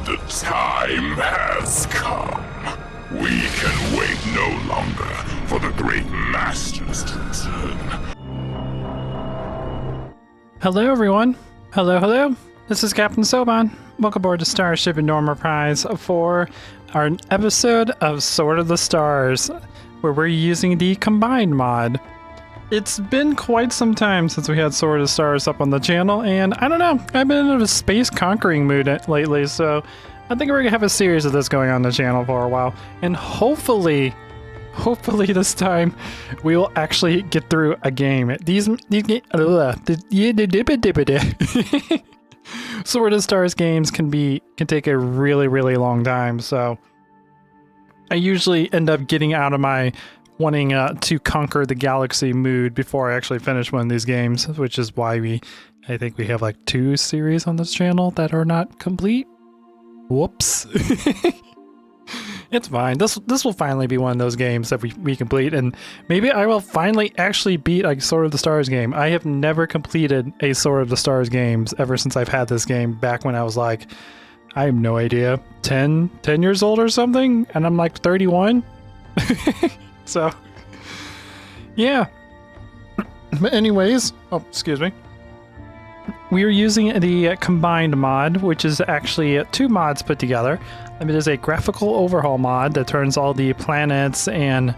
The time has come. We can wait no longer for the great masters to return. Hello everyone. Hello. This is Captain Soban. Welcome aboard to Starship Enormous Prize for our episode of Sword of the Stars, where we're using the Combined mod. It's been quite some time since we had Sword of the Stars up on the channel, and I don't know, I've been in a space conquering mood lately, so I think we're gonna have a series of this going on the channel for a while, and hopefully this time we will actually get through a game. These Sword of the Stars games can take a really long time, so I usually end up getting out of my wanting to conquer the galaxy mood before I actually finish one of these games, which is why I think we have like 2 series on this channel that are not complete. Whoops. It's fine. This will finally be one of those games that we complete, and maybe I will finally actually beat a Sword of the Stars game. I have never completed a Sword of the Stars games ever since I've had this game, back when I was like, I have no idea, 10 years old or something, and I'm like 31. So, yeah. But anyways, oh, excuse me. We are using the Combined mod, which is actually 2 mods put together. It is a graphical overhaul mod that turns all the planets and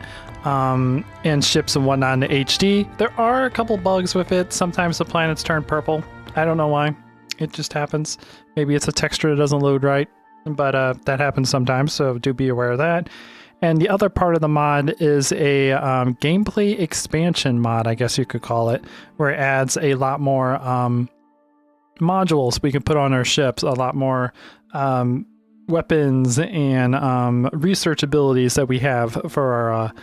ships and whatnot into HD. There are a couple bugs with it. Sometimes the planets turn purple. I don't know why. It just happens. Maybe it's a texture that doesn't load right, but that happens sometimes, so do be aware of that. And the other part of the mod is a gameplay expansion mod, I guess you could call it, where it adds a lot more modules we can put on our ships, a lot more weapons and research abilities that we have for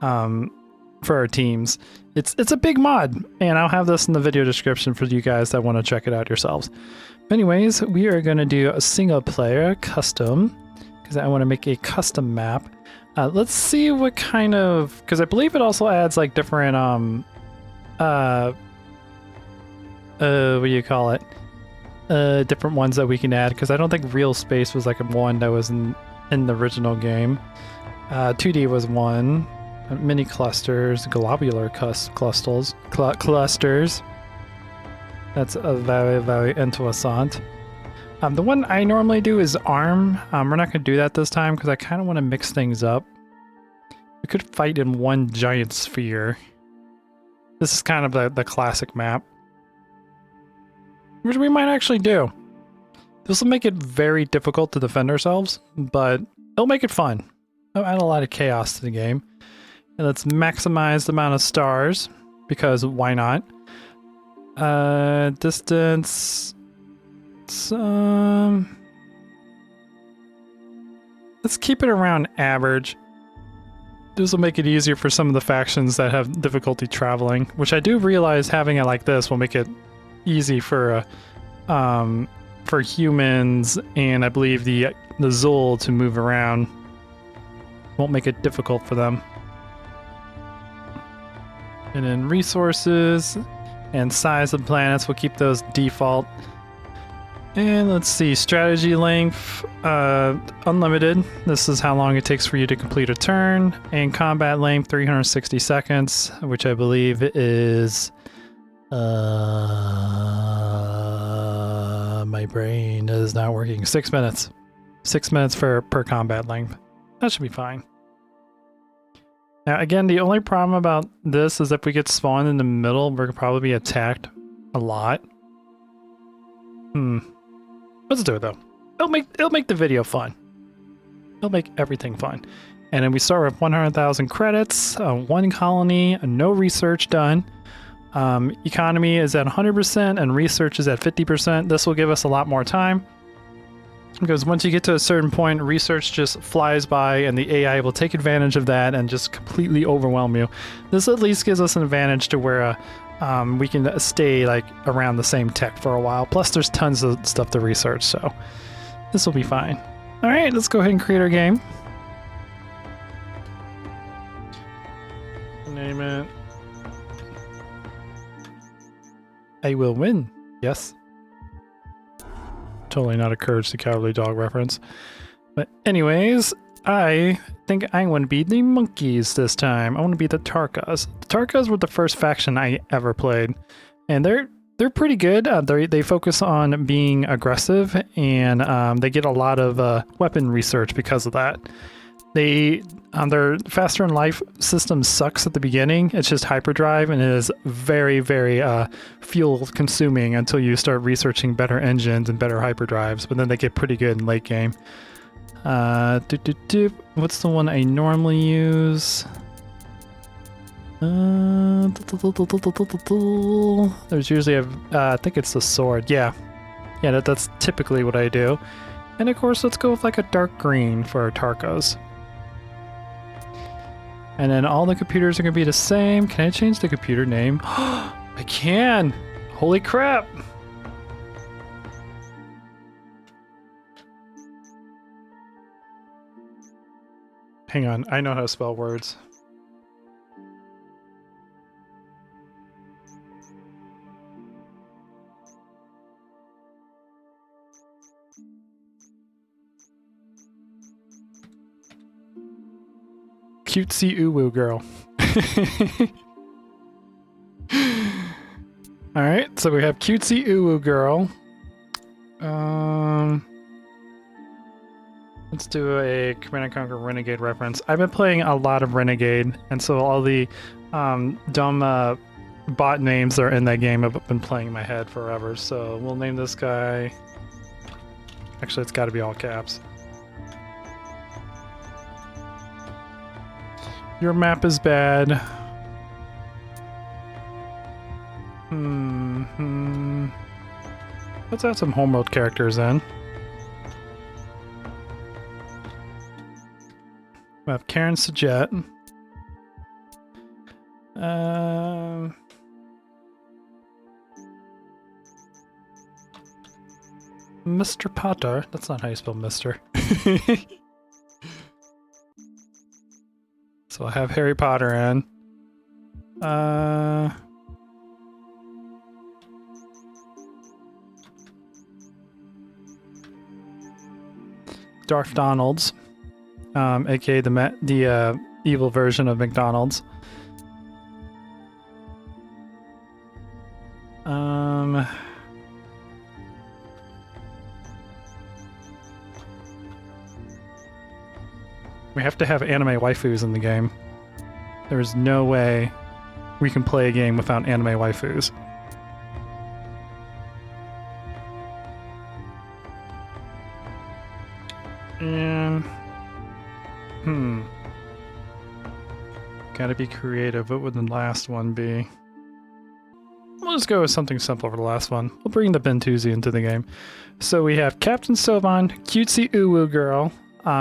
our teams. It's a big mod, and I'll have this in the video description for you guys that want to check it out yourselves. Anyways, we are going to do a single player custom, because I want to make a custom map. Let's see what kind of, because I believe it also adds like different what do you call it? Different ones that we can add, because I don't think real space was like one that was in the original game. 2D was one. Mini clusters, globular clusters. That's a very interessant. The one I normally do is arm. We're not going to do that this time because I kind of want to mix things up. We could fight in one giant sphere. This is kind of the classic map, which we might actually do. This will make it very difficult to defend ourselves, but it'll make it fun. It'll add a lot of chaos to the game. And let's maximize the amount of stars, because why not? Distance... let's keep it around average. This will make it easier for some of the factions that have difficulty traveling, which I do realize having it like this will make it easy for humans, and I believe the Zul to move around. Won't make it difficult for them. And then resources and size of planets, we'll keep those default. And let's see, strategy length, unlimited. This is how long it takes for you to complete a turn. And combat length, 360 seconds, which I believe is... my brain is not working. 6 minutes. 6 minutes per combat length. That should be fine. Now, again, the only problem about this is if we get spawned in the middle, we're gonna probably be attacked a lot. Let's do it though. It'll make the video fun. It'll make everything fun. And then we start with 100,000 credits, 1 colony, no research done. Economy is at 100% and research is at 50%. This will give us a lot more time, because once you get to a certain point, research just flies by and the AI will take advantage of that and just completely overwhelm you. This at least gives us an advantage to where we can stay like around the same tech for a while. Plus there's tons of stuff to research, so this will be fine. All right, let's go ahead and create our game. Name it. I will win. Yes. Totally not a Courage the Cowardly Dog reference. But anyways, I think I want to be the monkeys this time. I want to be the Tarkas. The Tarkas were the first faction I ever played, and they're pretty good. They focus on being aggressive, and they get a lot of weapon research because of that. Their faster in life system sucks at the beginning. It's just hyperdrive, and it is very, very fuel consuming until you start researching better engines and better hyperdrives. But then they get pretty good in late game. What's the one I normally use? There's usually I think it's the sword. Yeah, that's typically what I do. And of course, let's go with like a dark green for our Tarkas. And then all the computers are going to be the same. Can I change the computer name? I can! Holy crap! Hang on, I know how to spell words. Cutesy uwu girl. Alright, so we have cutesy uwu girl. Let's do a Command & Conquer Renegade reference. I've been playing a lot of Renegade, and so all the dumb bot names that are in that game have been playing in my head forever. So we'll name this guy... Actually, it's got to be all caps. Your map is bad. Let's add some homeworld characters in. We have Karen Sajet. Mr. Potter. That's not how you spell Mr. So I'll have Harry Potter in. Darth Donalds, aka the evil version of McDonald's. We have to have anime waifus in the game. There is no way we can play a game without anime waifus. And gotta be creative. What would the last one be? We'll just go with something simple for the last one. We'll bring the Bentuzi into the game. So we have Captain Soban, Cutesy Uwu Girl,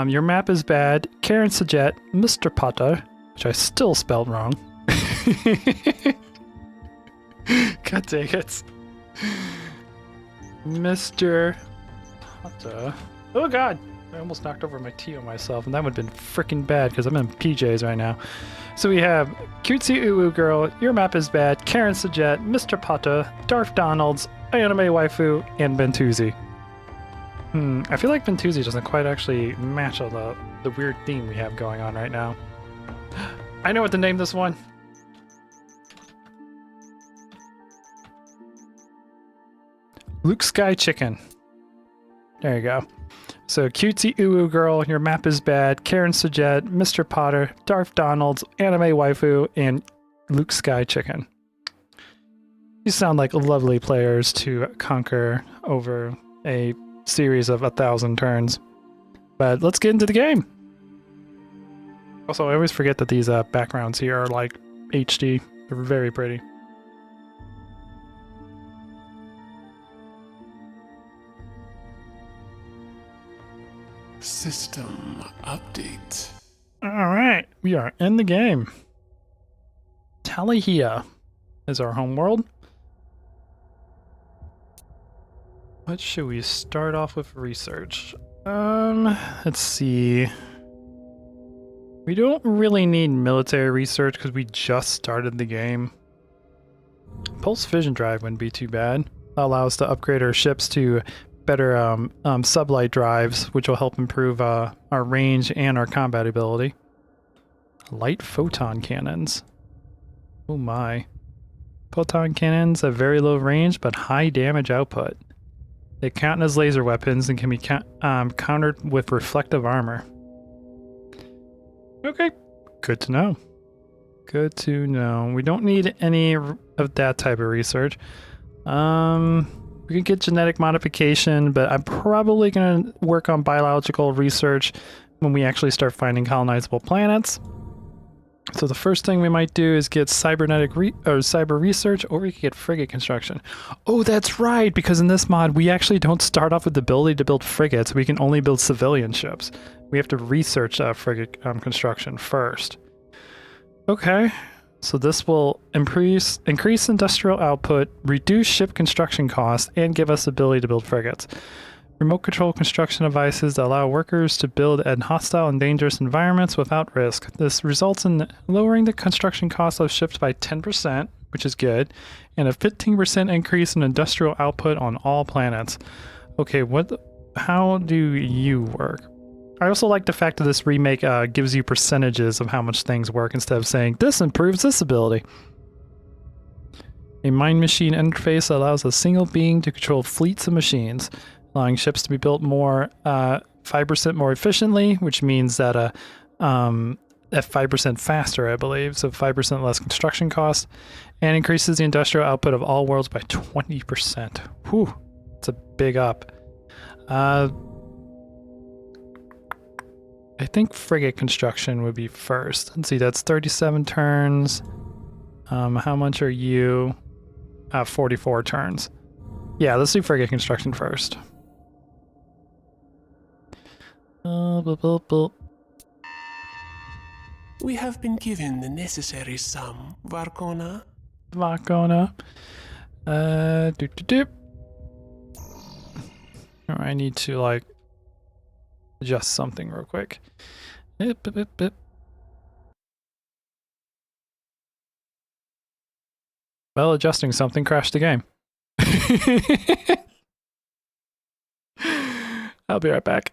Your Map is Bad, Karen Sajet, Mr. Potter, which I still spelled wrong. God dang it. Mr. Potter. Oh god! I almost knocked over my tea on myself, and that would have been freaking bad because I'm in PJs right now. So we have Cutesy Uwu Girl, Your Map is Bad, Karen Sajet, Mr. Potter, Darth Donalds, Anime Waifu, and Bentuzi. I feel like Bentuzi doesn't quite actually match all the weird theme we have going on right now. I know what to name this one. Luke Sky Chicken. There you go. So, Cutesy Uwu Girl, Your Map is Bad, Karen Sajet, Mr. Potter, Darth Donalds, Anime Waifu, and Luke Sky Chicken. These sound like lovely players to conquer over a series of 1,000 turns. But let's get into the game! Also, I always forget that these backgrounds here are like HD. They're very pretty. System update. Alright, we are in the game. Talihia is our homeworld. What should we start off with research? Let's see. We don't really need military research because we just started the game. Pulse Fission Drive wouldn't be too bad. That allows us to upgrade our ships to better sublight drives, which will help improve our range and our combat ability. Light photon cannons. Oh my. Photon cannons have very low range but high damage output. They count as laser weapons and can be countered with reflective armor. Okay, good to know. Good to know. We don't need any of that type of research. We can get genetic modification, but I'm probably going to work on biological research when we actually start finding colonizable planets. So the first thing we might do is get cyber research, or we could get frigate construction. Oh, that's right, because in this mod, we actually don't start off with the ability to build frigates. We can only build civilian ships. We have to research frigate construction first. Okay, so this will increase industrial output, reduce ship construction costs, and give us the ability to build frigates. Remote control construction devices that allow workers to build in hostile and dangerous environments without risk. This results in lowering the construction cost of ships by 10%, which is good, and a 15% increase in industrial output on all planets. Okay, how do you work? I also like the fact that this remake gives you percentages of how much things work instead of saying, this improves this ability. A mind-machine interface allows a single being to control fleets of machines, allowing ships to be built 5% more efficiently, which means that at 5% faster, I believe, so 5% less construction cost, and increases the industrial output of all worlds by 20%. Whew, it's a big up. I think frigate construction would be first. Let's see, that's 37 turns. How much are you? 44 turns. Yeah, let's do frigate construction first. We have been given the necessary sum, Vokona. Vokona. I need to, adjust something real quick. Well, adjusting something crashed the game. I'll be right back.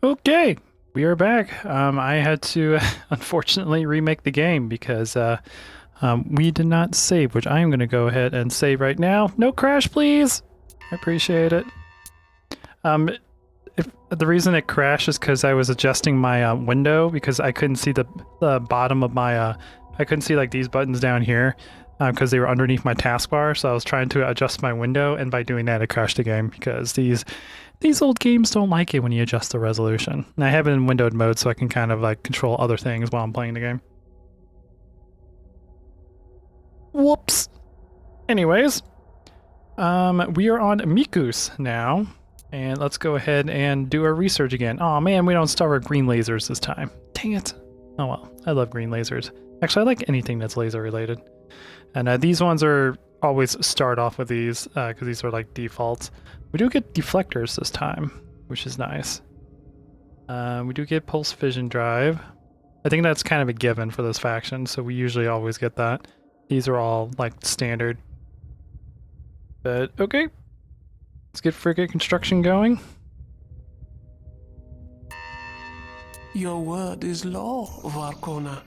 Okay, we are back. I had to unfortunately remake the game because we did not save, which I am going to go ahead and save right now. No crash, please. I appreciate it. If the reason it crashed is because I was adjusting my window because I couldn't see the bottom of my I couldn't see these buttons down here because they were underneath my taskbar, so I was trying to adjust my window, and by doing that it crashed the game because these old games don't like it when you adjust the resolution. And I have it in windowed mode so I can kind of control other things while I'm playing the game. Whoops. Anyways, we are on Mikus now. And let's go ahead and do our research again. Oh man, we don't start with green lasers this time. Dang it. Oh well, I love green lasers. Actually, I like anything that's laser related. And these ones are always start off with these because these are defaults. We do get deflectors this time, which is nice. We do get pulse fission drive. I think that's kind of a given for this faction, so we usually always get that. These are all standard. But okay. Let's get frigate construction going. Your word is law, Vokona.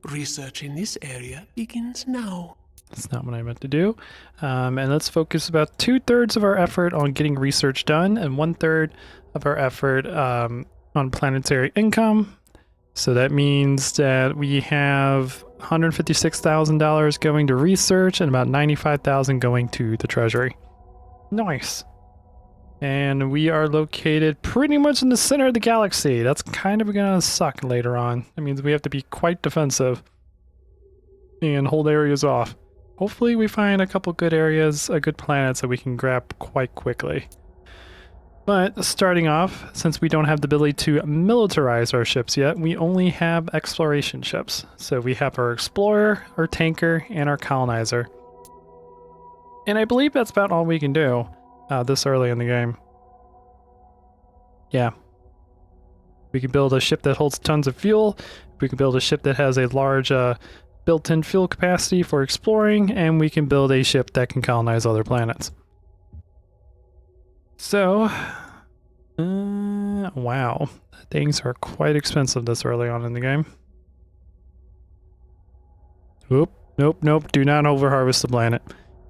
Research in this area begins now. That's not what I meant to do. And let's focus about 2/3 of our effort on getting research done and 1/3 of our effort on planetary income. So that means that we have $156,000 going to research and about $95,000 going to the treasury. Nice. And we are located pretty much in the center of the galaxy. That's kind of gonna suck later on. That means we have to be quite defensive and hold areas off. Hopefully we find a couple good areas, good planets that we can grab quite quickly. But starting off, since we don't have the ability to militarize our ships yet, we only have exploration ships. So we have our explorer, our tanker, and our colonizer. And I believe that's about all we can do. This early in the game. Yeah. We can build a ship that holds tons of fuel. We can build a ship that has a large built-in fuel capacity for exploring, and we can build a ship that can colonize other planets. So, wow. Things are quite expensive this early on in the game. Oop, nope. Do not overharvest the planet.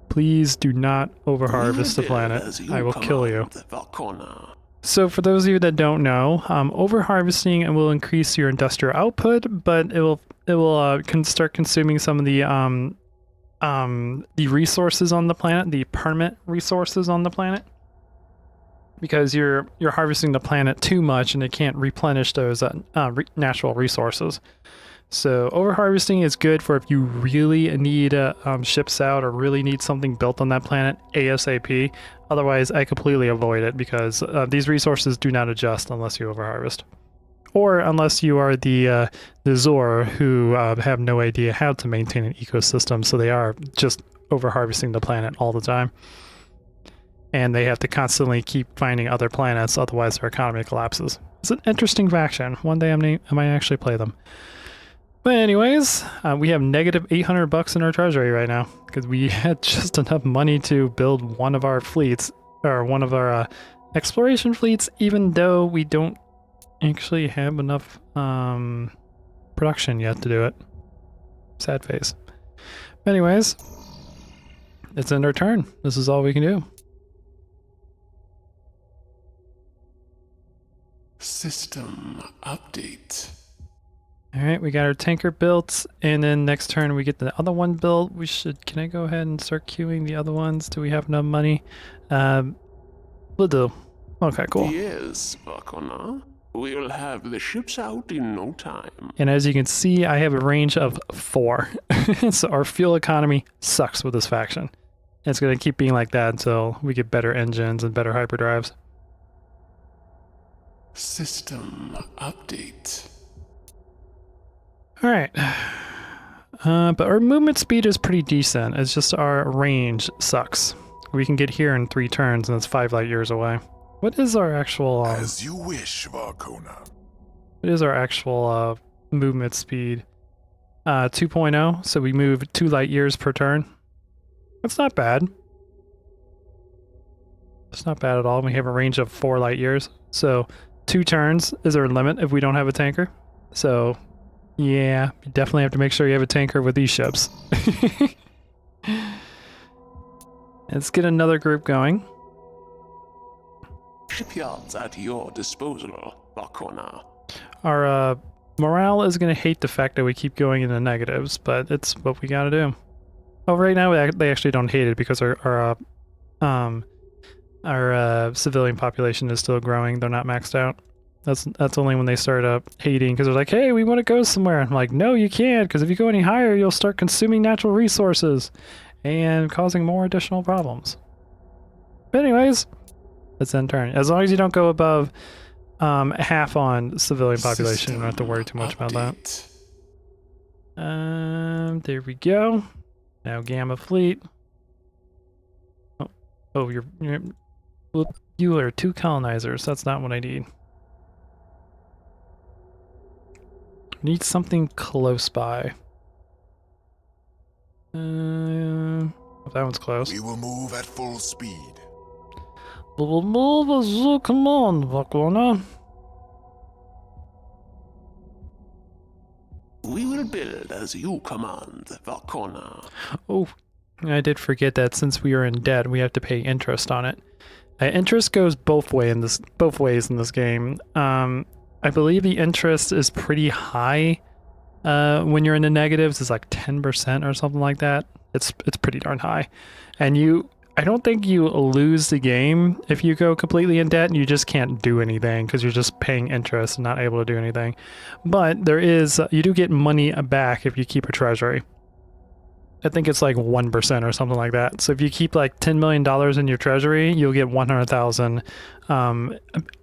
Please do not overharvest the planet. I will kill you. Vokona. So for those of you that don't know, overharvesting will increase your industrial output, but it will start consuming some of the resources on the planet, the permanent resources on the planet, because you're harvesting the planet too much and it can't replenish those natural resources. So overharvesting is good for if you really need ships out or really need something built on that planet ASAP. Otherwise, I completely avoid it because these resources do not adjust unless you overharvest. Or unless you are the Zor who have no idea how to maintain an ecosystem, so they are just overharvesting the planet all the time. And they have to constantly keep finding other planets, otherwise their economy collapses. It's an interesting faction. One day I might actually play them. But anyways, we have negative $800 in our treasury right now because we had just enough money to build one of our fleets, or one of our exploration fleets, even though we don't actually have enough production yet to do it. Sad face. But anyways, it's end our turn. This is all we can do. System update. Alright, we got our tanker built, and then next turn we get the other one built. Can I go ahead and start queuing the other ones? Do we have enough money? We'll do. Okay, cool. Yes, Vokona. We'll have the ships out in no time. And as you can see, I have a range of 4. So our fuel economy sucks with this faction. It's going to keep being like that until we get better engines and better hyperdrives. System update. Alright. But our movement speed is pretty decent. It's just our range sucks. We can get here in 3 turns and it's 5 light years away. What is our actual... As you wish, Vokona. What is our actual movement speed? 2.0, so we move 2 light years per turn. That's not bad. It's not bad at all. We have a range of 4 light years. So 2 turns is our limit if we don't have a tanker. So yeah, you definitely have to make sure you have a tanker with these ships. Let's get another group going. Shipyards at your disposal, Vokona. Our morale is going to hate the fact that we keep going in the negatives, but it's what we got to do. Oh, right now they actually don't hate it because our civilian population is still growing. They're not maxed out. That's only when they start hating because they're like, hey, we want to go somewhere. I'm like, no, you can't, because if you go any higher, you'll start consuming natural resources and causing more additional problems. But anyways, let's end turn. As long as you don't go above half on civilian population, you don't have to worry too much about that. There we go. Now Gamma Fleet. Oh, you are 2 colonizers. That's not what I need. Need something close by. That one's close. We will move at full speed. We will move as you command, Vokona. We will build as you command, Vokona. Oh, I did forget that since we are in debt, we have to pay interest on it. Interest goes both ways in this game. I believe the interest is pretty high when you're in the negatives. It's like 10% or something like that. It's pretty darn high. And I don't think you lose the game if you go completely in debt and you just can't do anything because you're just paying interest and not able to do anything. But you do get money back if you keep a treasury. I think it's like 1% or something like that. So if you keep like $10 million in your treasury, you'll get 100,000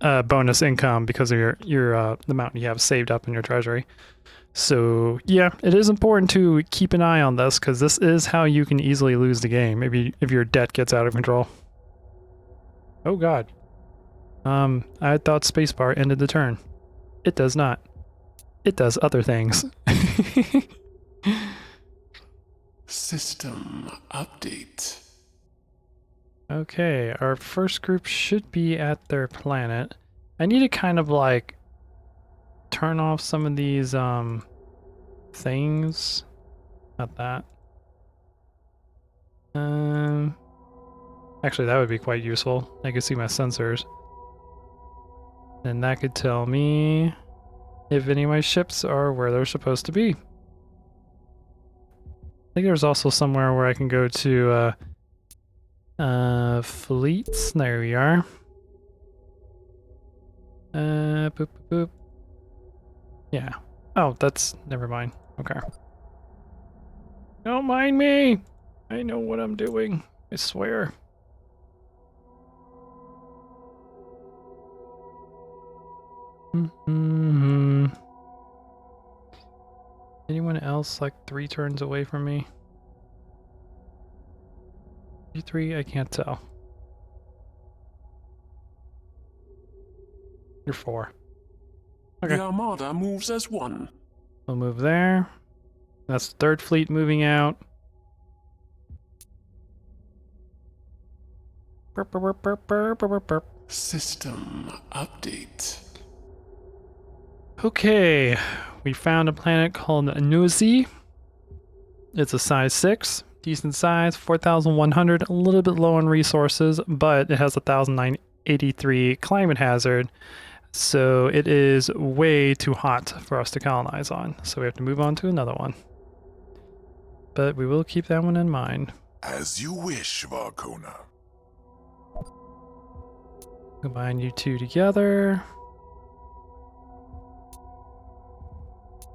bonus income because of the amount you have saved up in your treasury. So yeah, it is important to keep an eye on this because this is how you can easily lose the game if your debt gets out of control. Oh god. I thought spacebar ended the turn. It does not. It does other things. System update. Okay, our first group should be at their planet. I need to kind of like turn off some of these things. Not that. Actually that would be quite useful. I could see my sensors. And that could tell me if any of my ships are where they're supposed to be. I think there's also somewhere where I can go to fleets. There we are. Boop, boop, boop. Yeah. Oh, that's... never mind. Okay. Don't mind me! I know what I'm doing. I swear. Anyone else like 3 turns away from me? You 3? I can't tell. You're 4. Okay. The Armada moves as one. We'll move there. That's the 3rd fleet moving out. Burp, burp, burp, burp, burp, burp, burp. System update. Okay, we found a planet called Nuzi. It's a size 6, decent size, 4,100, a little bit low on resources, but it has a 1,983 climate hazard, so it is way too hot for us to colonize on, so we have to move on to another one. But we will keep that one in mind. As you wish, Vokona. Combine you 2 together.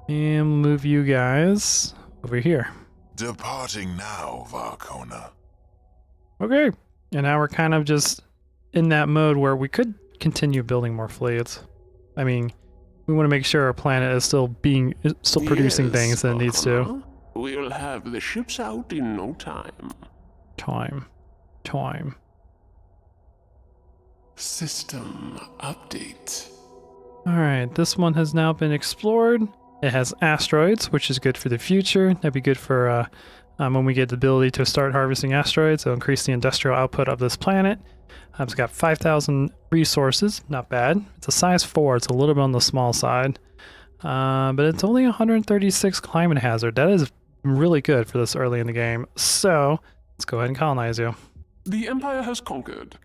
And move you guys over here. Departing now, Vokona. Okay. And now we're kind of just in that mode where we could continue building more fleets. I mean, we want to make sure our planet is still producing things that it needs to. We'll have the ships out in no time. Time. System update. Alright, this one has now been explored. It has asteroids, which is good for the future. That'd be good for when we get the ability to start harvesting asteroids. It'll increase the industrial output of this planet. It's got 5,000 resources, not bad. It's a size 4, it's a little bit on the small side. But it's only 136 climate hazard. That is really good for this early in the game. So, let's go ahead and colonize you. The Empire has conquered.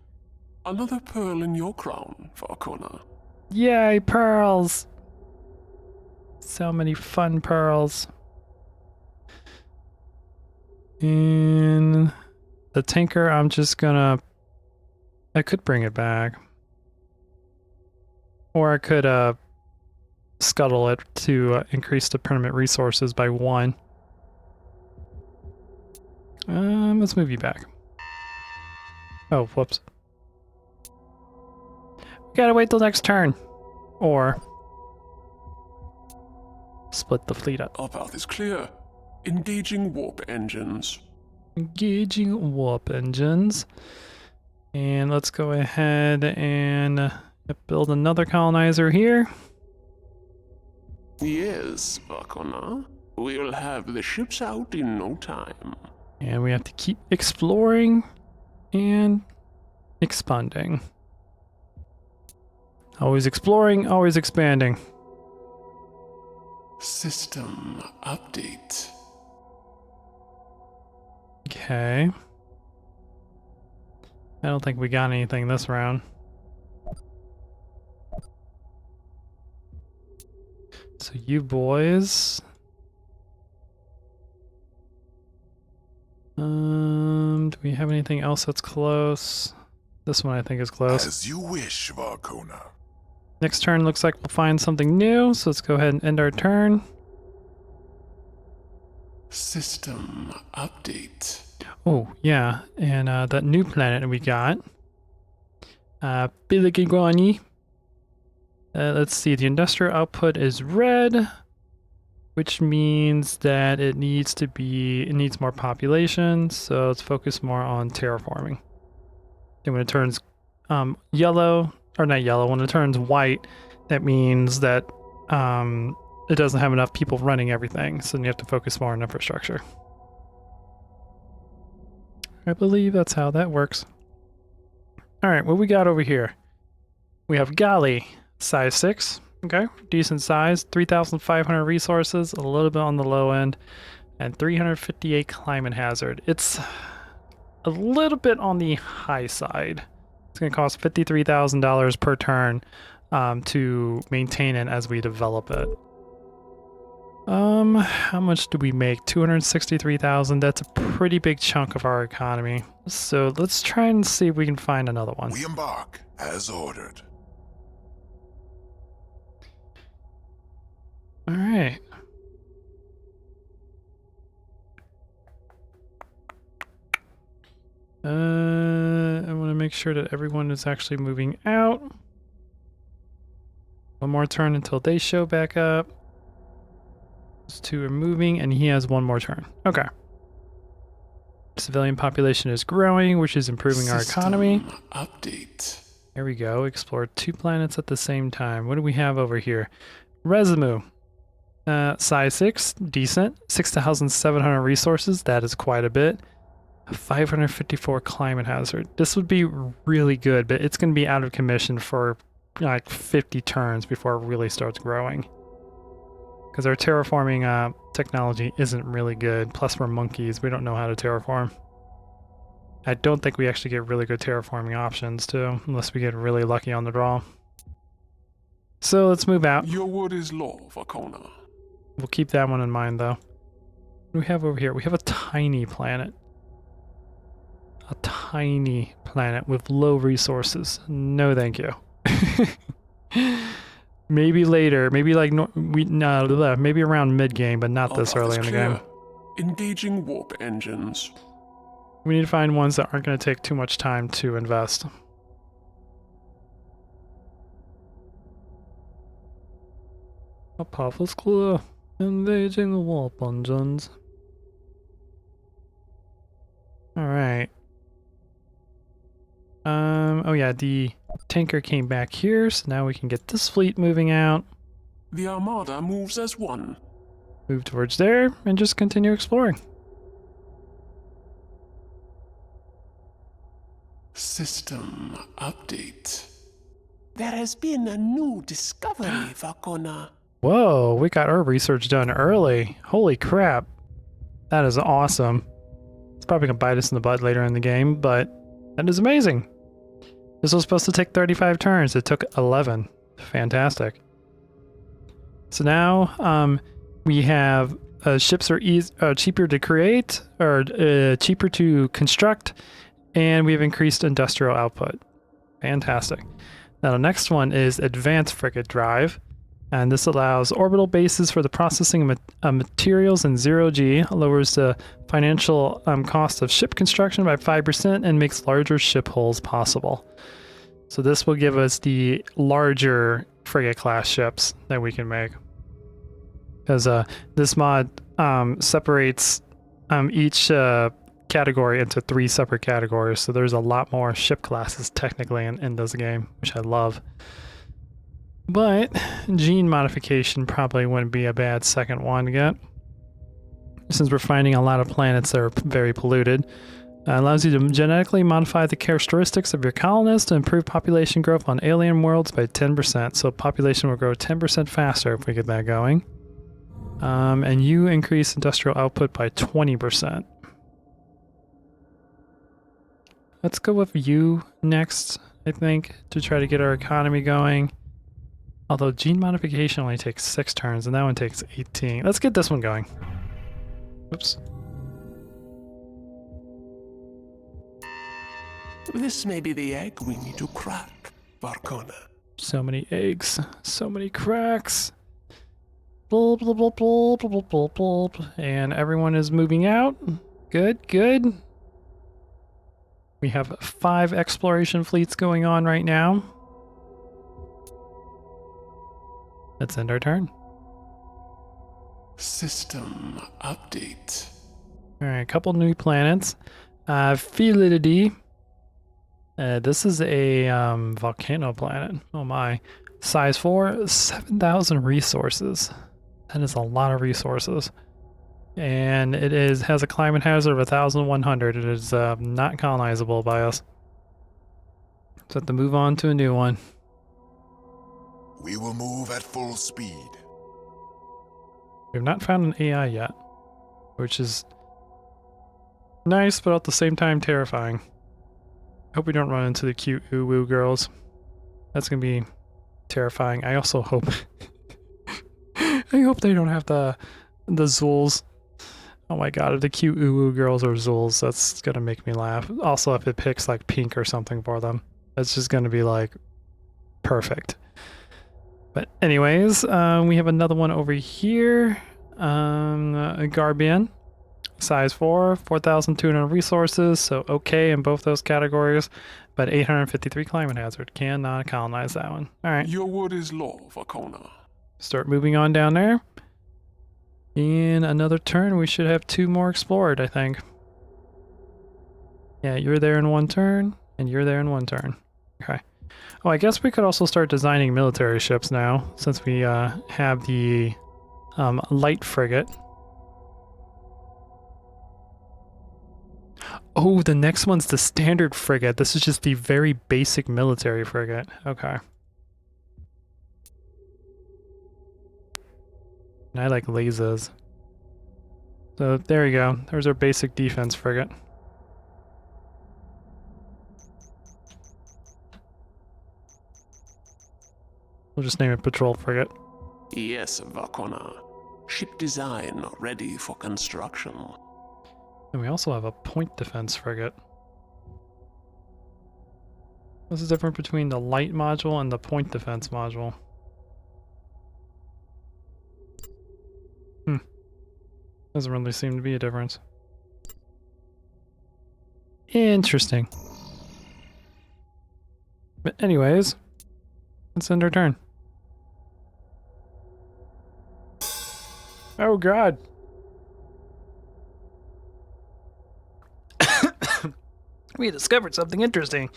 Another pearl in your crown, Vokona. Yay, pearls! So many fun pearls. And the tanker, I'm just gonna... I could bring it back. Or I could scuttle it to increase the permanent resources by 1. Let's move you back. Oh, whoops. We gotta wait till next turn. Or split the fleet up. Our path is clear. Engaging warp engines. Engaging warp engines. And let's go ahead and build another colonizer here. Yes, Vokona. We'll have the ships out in no time. And we have to keep exploring and expanding. Always exploring, always expanding. System update. Okay. I don't think we got anything this round. So you boys... do we have anything else that's close? This one I think is close. As you wish, Vokona. Next turn looks like we'll find something new, so let's go ahead and end our turn. System update. Oh, yeah, and that new planet we got. Biligigwani. Let's see, the industrial output is red, which means that it needs more population, so let's focus more on terraforming. And when it turns yellow, or not yellow, when it turns white, that means that it doesn't have enough people running everything, so then you have to focus more on infrastructure. I believe that's how that works. All right, what we got over here? We have Gali, size 6. Okay, decent size. 3,500 resources, a little bit on the low end, and 358 climate hazard. It's a little bit on the high side. It's going to cost $53,000 per turn to maintain it as we develop it. How much do we make? 263,000. That's a pretty big chunk of our economy. So let's try and see if we can find another one. We embark as ordered. All right. I want to make sure that everyone is actually moving out. One more turn until they show back up. Those two are moving, and he has one more turn. Okay. Civilian population is growing, which is improving our economy. Update. There we go. Explore 2 planets at the same time. What do we have over here? Resumu. Size 6, decent. 6,700 resources. That is quite a bit. 554 climate hazard. This would be really good, but it's going to be out of commission for like 50 turns before it really starts growing. Because our terraforming technology isn't really good. Plus we're monkeys. We don't know how to terraform. I don't think we actually get really good terraforming options too, unless we get really lucky on the draw. So let's move out. Your word is law, Vokona. We'll keep that one in mind though. What do we have over here? We have a tiny planet. A tiny planet with low resources. No thank you. Maybe later, maybe like maybe around mid-game, but not this early in the game. Engaging warp engines. We need to find ones that aren't going to take too much time to invest. A path is clear. Engaging the warp engines. Alright. Oh yeah, the tanker came back here, so now we can get this fleet moving out. The Armada moves as one. Move towards there, and just continue exploring. System update. There has been a new discovery, Vokona. Whoa, we got our research done early. Holy crap. That is awesome. It's probably gonna bite us in the butt later in the game, but that is amazing. This was supposed to take 35 turns. It took 11. Fantastic. So now we have ships are cheaper to create, or cheaper to construct, and we've increased industrial output. Fantastic. Now the next one is advanced frigate drive, and this allows orbital bases for the processing of materials in 0G, lowers the financial cost of ship construction by 5%, and makes larger ship hulls possible. So this will give us the larger frigate class ships that we can make. Because this mod separates each category into 3 separate categories, so there's a lot more ship classes technically in this game, which I love. But gene modification probably wouldn't be a bad second one to get, since we're finding a lot of planets that are very polluted. Allows you to genetically modify the characteristics of your colonists to improve population growth on alien worlds by 10%. So population will grow 10% faster if we get that going. And you increase industrial output by 20%. Let's go with you next, I think, to try to get our economy going. Although gene modification only takes 6 turns, and that one takes 18. Let's get this one going. Oops. This may be the egg we need to crack, Vokona. So many eggs, so many cracks. Bulb, bulb, bulb, bulb, bulb, bulb, bulb. And everyone is moving out. Good, good. We have 5 exploration fleets going on right now. Let's end our turn. System update. Alright, a couple new planets. Philidity. This is a volcano planet. Oh my. Size 4, 7,000 resources. That is a lot of resources. And it has a climate hazard of 1,100. It is not colonizable by us. So have to move on to a new one. We will move at full speed. We've not found an AI yet, which is nice, but at the same time terrifying. Hope we don't run into the cute woo girls. That's gonna be terrifying. I also hope I hope they don't have the Zools. Oh my god, if the cute woo girls are Zools, that's gonna make me laugh. Also, if it picks like pink or something for them, that's just gonna be like perfect. But anyways, we have another one over here. Garbian, size 4, 4,200 resources, so okay in both those categories, but 853 climate hazard. Cannot colonize that one. All right. Your word is law, Vokona. Start moving on down there. In another turn, we should have 2 more explored, I think. Yeah, you're there in 1 turn, and you're there in 1 turn. Okay. Oh, I guess we could also start designing military ships now, since we have the light frigate. Oh, the next one's the standard frigate. This is just the very basic military frigate. Okay. And I like lasers. So there you go. There's our basic defense frigate. We'll just name it Patrol Frigate. Yes, Vokona. Ship design ready for construction. And we also have a point defense frigate. What's the difference between the light module and the point defense module? Doesn't really seem to be a difference. Interesting. But anyways, let's end our turn. Oh god. We discovered something interesting.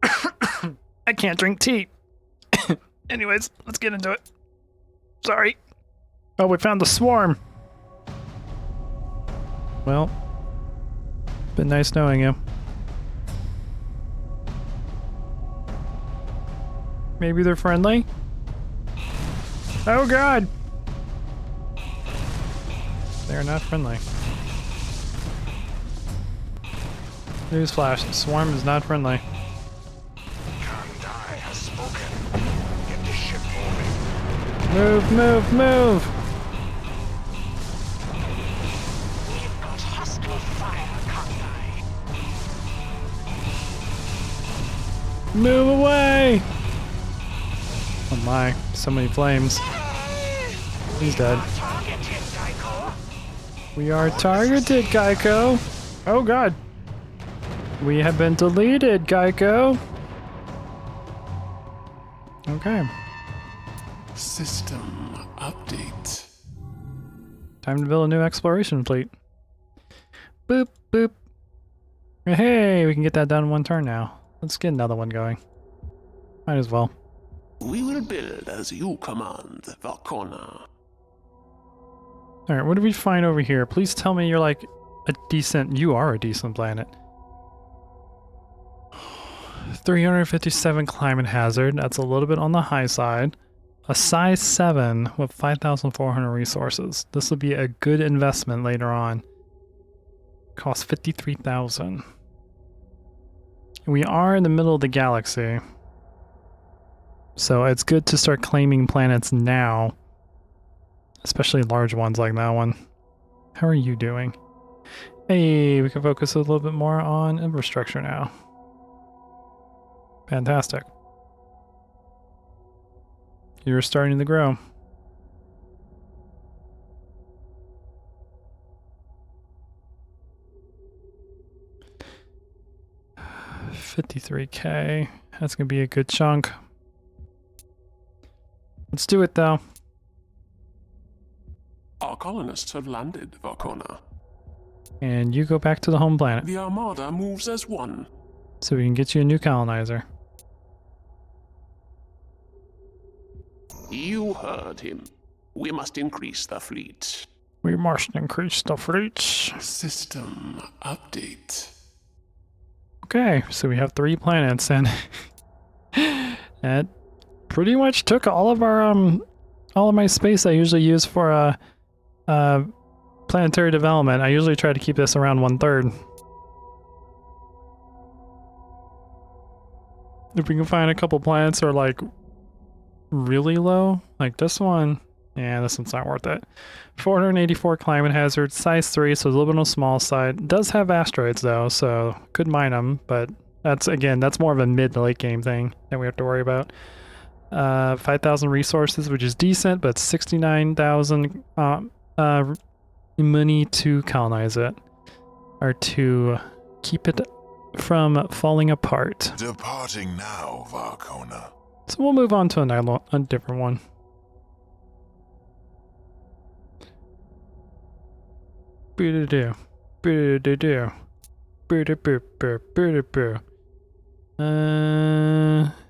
I can't drink tea. Anyways, let's get into it. Sorry. Oh, we found the swarm. Well, been nice knowing you. Maybe they're friendly? Oh god! They're not friendly. Newsflash, the swarm is not friendly. Kandai has spoken. Get the ship moving. Move, move, move! We've got hostile fire, Kandai. Move away! Oh my, so many flames. He's dead. Targeted, Geico. We are targeted, Geico! Oh god! We have been deleted, Geico! Okay. System update. Time to build a new exploration fleet. Boop, boop. Hey, we can get that done in 1 turn now. Let's get another one going. Might as well. We will build as you command, Vokona. Alright, what do we find over here? Please tell me you're like a decent... You are a decent planet. 357 climate hazard. That's a little bit on the high side. A size 7 with 5,400 resources. This will be a good investment later on. Costs 53,000. We are in the middle of the galaxy. So it's good to start claiming planets now. Especially large ones like that one. How are you doing? Hey, we can focus a little bit more on infrastructure now. Fantastic. You're starting to grow. $53K. That's gonna be a good chunk. Let's do it though. Our colonists have landed, Vokona. And you go back to the home planet The Armada moves as one. so we can get you a new colonizer. You heard him. We must increase the fleet. We must increase the fleets. System update. Okay, so we have 3 planets, and that pretty much took all of our all of my space I usually use for planetary development. I usually try to keep this around 1/3. If we can find a couple planets that are like really low, like this one, yeah, this one's not worth it. 484 climate hazard, size 3, so a little bit on the small side. It does have asteroids though, so could mine them, but that's more of a mid to late game thing that we have to worry about. 5,000 resources, which is decent, but 69,000 money to colonize it, or to keep it from falling apart. Departing now, Vokona. So we'll move on to a different one. Boo-doo-doo. Boo-doo-doo. Boo-doo-boo-boo.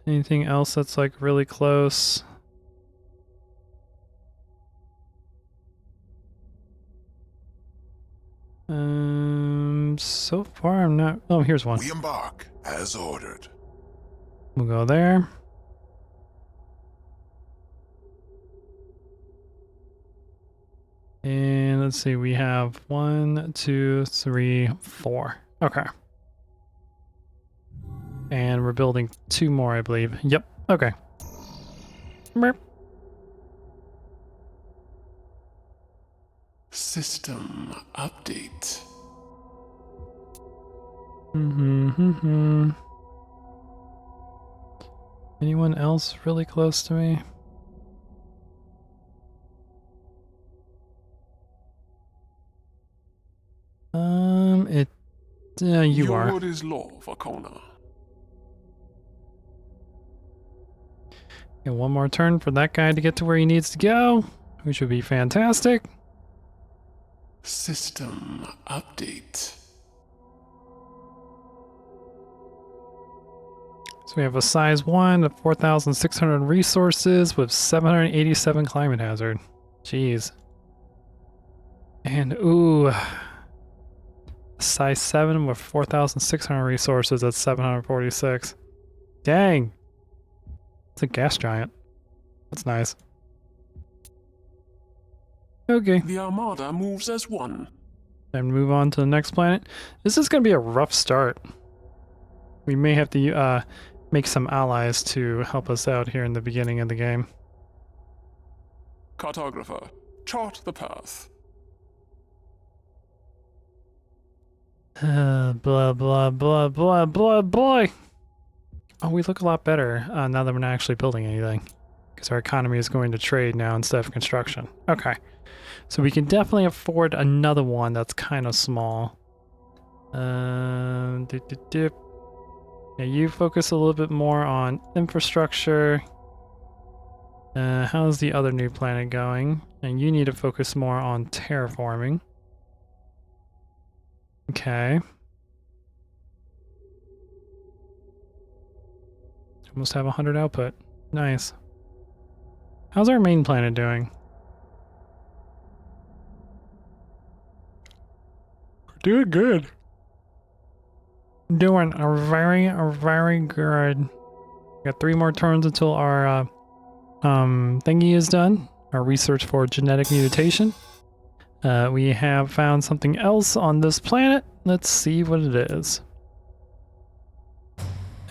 Anything else that's like really close? So far I'm not. Oh, here's one. We embark as ordered. We'll go there. And let's see, we have 1, 2, 3, 4. Okay. And we're building 2 more, I believe. Yep. Okay. Merp. System update. Anyone else really close to me? You Your are. word is law, Vokona. Yeah, one more turn for that guy to get to where he needs to go, which would be fantastic. System update. So we have a size 1 of 4,600 resources with 787 climate hazard. Jeez. And ooh, size 7 with 4,600 resources at 746. Dang. It's a gas giant. That's nice. Okay. The Armada moves as one. And move on to the next planet. This is going to be a rough start. We may have to make some allies to help us out here in the beginning of the game. Cartographer, chart the path. Blah, blah, blah, blah, blah, blah. Oh, we look a lot better now that we're not actually building anything. Because our economy is going to trade now instead of construction. Okay. So we can definitely afford another one that's kind of small. Yeah, you focus a little bit more on infrastructure. How's the other new planet going? And you need to focus more on terraforming. Okay. Almost have 100 output. Nice. How's our main planet doing? Doing good. Doing very good. Got 3 more turns until our thingy is done. Our research for genetic mutation. We have found something else on this planet. Let's see what it is.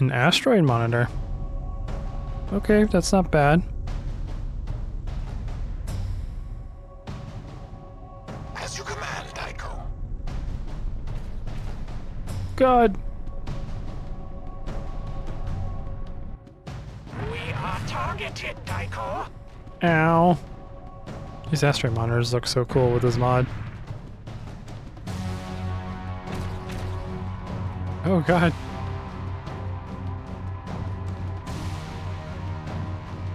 An asteroid monitor. Okay, that's not bad. As you command, Tycho. God. We are targeted, Tycho. Ow. These asteroid monitors look so cool with this mod. Oh god.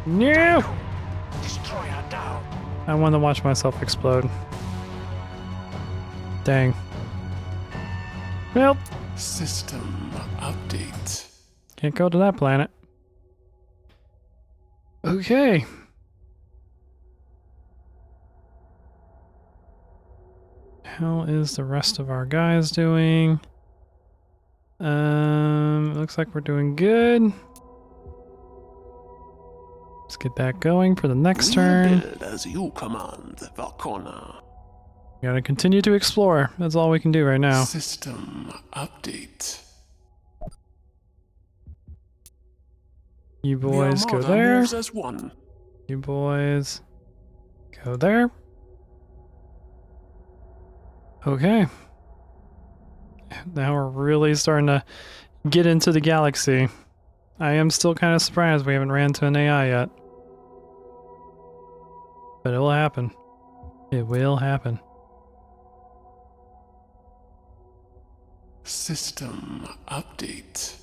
No! Destroyer down. I want to watch myself explode. Dang. Well, System update. can't go to that planet. Okay. How is the rest of our guys doing? Looks like we're doing good. Let's get that going for the next turn. Build as you command, Vokona. We gotta continue to explore. That's all we can do right now. System update. You The boys go Armada there. moves as one. You boys go there. Okay. Now we're really starting to get into the galaxy. I am still kind of surprised we haven't ran to an AI yet. But it will happen. It will happen. System update.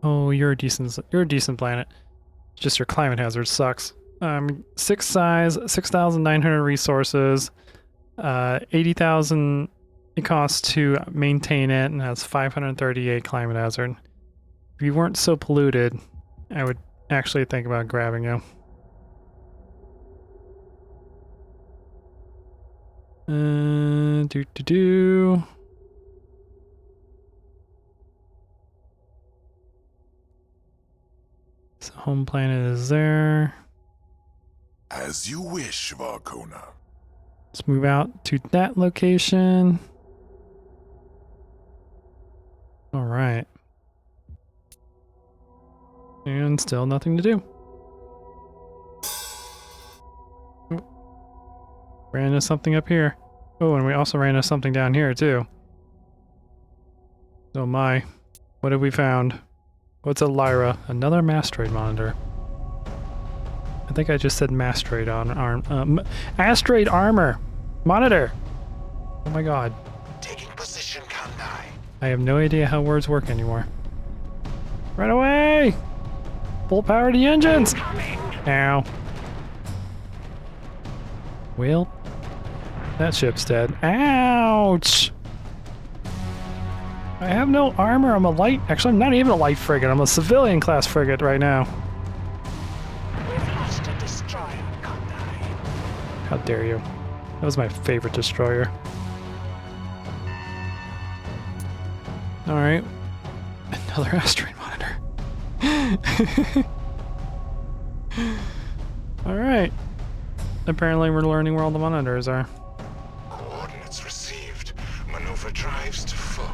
Oh, you're a decent planet. Just your climate hazard sucks. 6 size, 6,900 resources, 80,000 it costs to maintain it, and has 538 climate hazard. If you weren't so polluted, I would actually think about grabbing you. Do. So home planet is there. As you wish, Vokona. Let's move out to that location. All right. And still nothing to do. Oh. Ran into something up here. Oh, and we also ran into something down here too. Oh my. What have we found? What's a Lyra? Another Mastroid monitor. I think I just said Mastroid on arm. Asteroid armor! Monitor! Oh my god. Taking position, Kandai. I have no idea how words work anymore. Right away! Full power to the engines! Coming. Ow. Well, that ship's dead. Ouch! I have no armor. I'm a light... Actually, I'm not even a light frigate. I'm a civilian class frigate right now. We've lost a destroyer, Kandai. How dare you? That was my favorite destroyer. Alright. Another asteroid monitor. Alright. Apparently we're learning where all the monitors are. Coordinates received. Maneuver drives to full.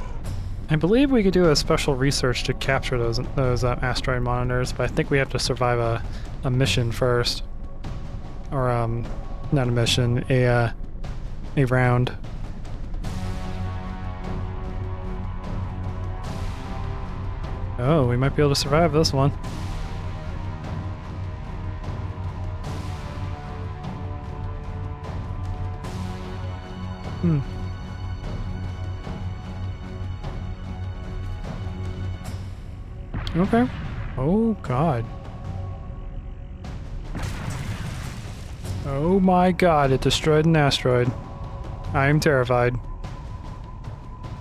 I believe we could do a special research to capture those asteroid monitors, but I think we have to survive a mission first. Or, not a mission, a round. Oh, we might be able to survive this one. Hmm. Okay. Oh, God. Oh my god, it destroyed an asteroid. I am terrified.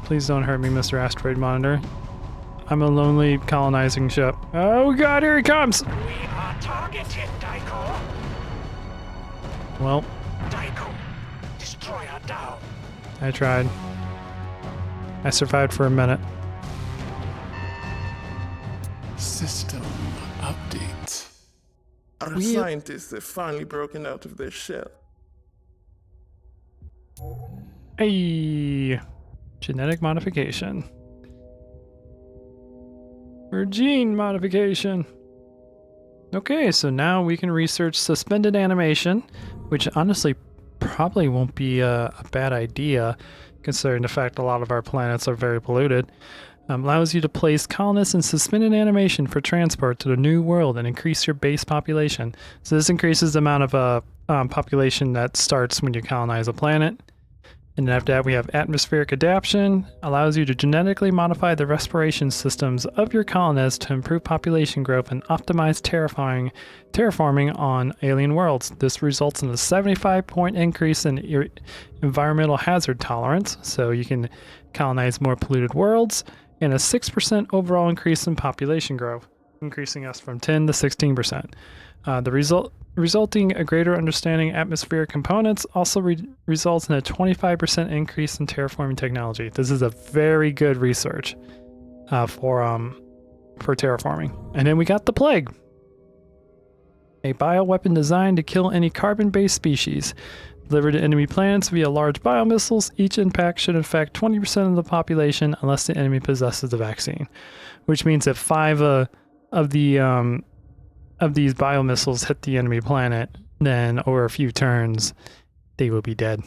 Please don't hurt me, Mr. Asteroid Monitor. I'm a lonely colonizing ship. Oh god, here he comes! We are targeted, Daiko. Well, Daiko. Destroyer down. I tried. I survived for a minute. System update. Our scientists have finally broken out of their shell. Hey! Genetic modification. Or gene modification. Okay, so now we can research suspended animation, which honestly probably won't be a bad idea, considering the fact a lot of our planets are very polluted. Allows you to place colonists in suspended animation for transport to the new world and increase your base population. So this increases the amount of population that starts when you colonize a planet. And then after that, we have atmospheric adaptation. Allows you to genetically modify the respiration systems of your colonists to improve population growth and optimize terraforming on alien worlds. This results in a 75-point increase in your environmental hazard tolerance, so you can colonize more polluted worlds, and a 6% overall increase in population growth, increasing us from 10 to 16%. The resulting a greater understanding atmospheric components also results in a 25% increase in terraforming technology. This is a very good research for terraforming. And then we got the plague. A bioweapon designed to kill any carbon-based species. Delivered to enemy planets via large biomissiles, each impact should infect 20% of the population unless the enemy possesses the vaccine. Which means if 5 of these biomissiles hit the enemy planet, then over a few turns, they will be dead.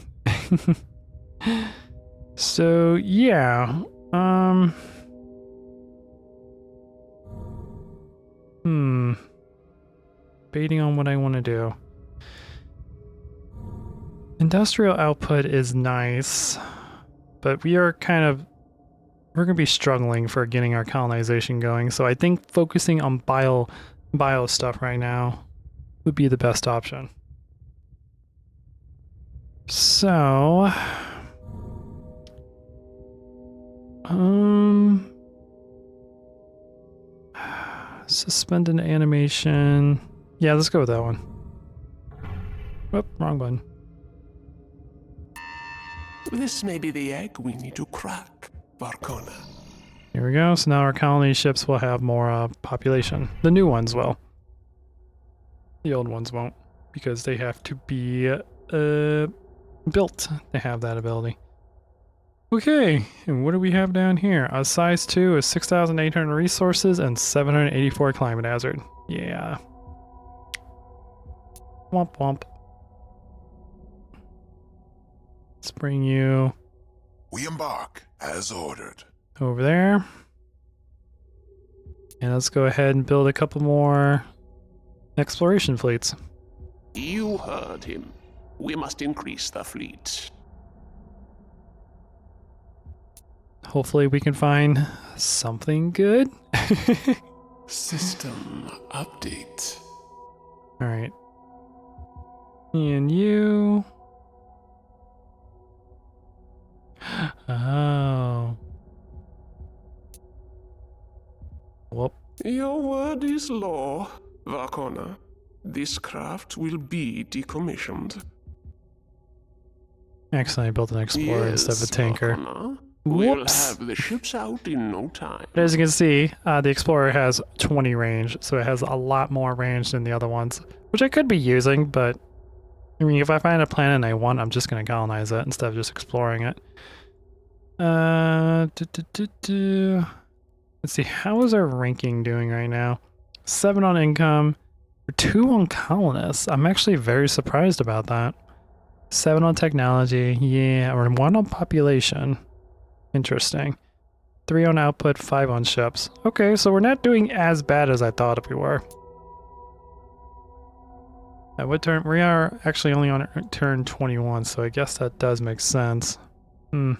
So, yeah. Debating on what I want to do. Industrial output is nice, but we're going to be struggling for getting our colonization going. So I think focusing on bio stuff right now would be the best option. So, suspended animation. Yeah, let's go with that one. Whoop, wrong button. This may be the egg we need to crack, Vokona. Here we go. So now our colony ships will have more population. The new ones will. The old ones won't, because they have to be built to have that ability. Okay, and what do we have down here? A size 2 is 6,800 resources and 784 climate hazard. Yeah. Womp womp. Let's bring you We embark as ordered. over there. And let's go ahead and build a couple more exploration fleets. You heard him. We must increase the fleet. Hopefully we can find something good. System update. All right. And you. Oh. Whoop. Your word is law, Vokona. This craft will be decommissioned. Actually, I built an explorer instead of a tanker. Vokona. We'll Whoops. have the ships out in no time. As you can see, the explorer has 20 range, so it has a lot more range than the other ones, which I could be using, but I mean, if I find a planet I want, I'm just going to colonize it instead of just exploring it. Let's see, how is our ranking doing right now? 7 on income, 2 on colonists. I'm actually very surprised about that. 7 on technology, yeah, or 1 on population. Interesting. 3 on output, 5 on ships. Okay, so we're not doing as bad as I thought we were. At what turn? We are actually only on turn 21, so I guess that does make sense. I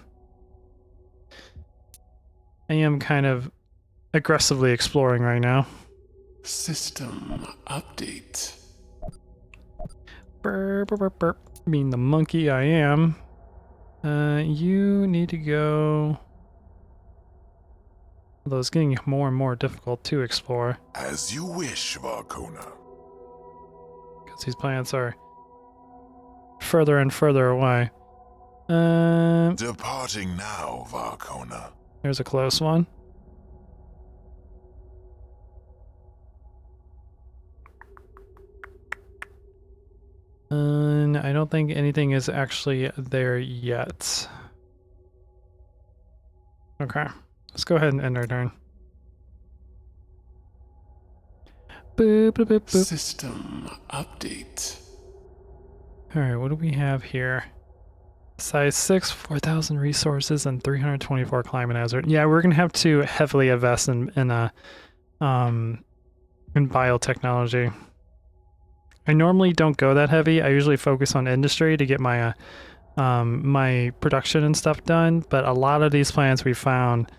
am kind of aggressively exploring right now. System update. Burp, burp, burp, burp. Being the monkey I am. You need to go... Although it's getting more and more difficult to explore. As you wish, Vokona. Because these planets are further and further away. Departing now, Vokona. There's a close one. And I don't think anything is actually there yet. Okay, let's go ahead and end our turn. Boop, boop, boop, boop. System update. Alright, what do we have here? Size 6, 4,000 resources, and 324 climate hazard. Yeah, we're gonna have to heavily invest in biotechnology. I normally don't go that heavy. I usually focus on industry to get my my production and stuff done, but a lot of these plants we found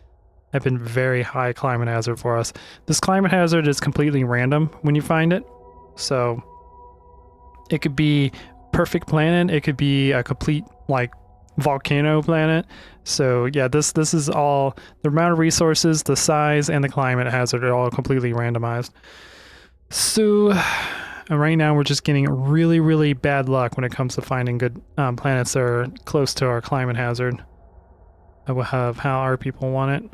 have been very high climate hazard for us. This climate hazard is completely random when you find it. So it could be perfect planet, it could be a complete like volcano planet. So yeah, this is all the amount of resources, the size, and the climate hazard are all completely randomized. So And right now we're just getting really, really bad luck when it comes to finding good planets that are close to our climate hazard of how our people want it.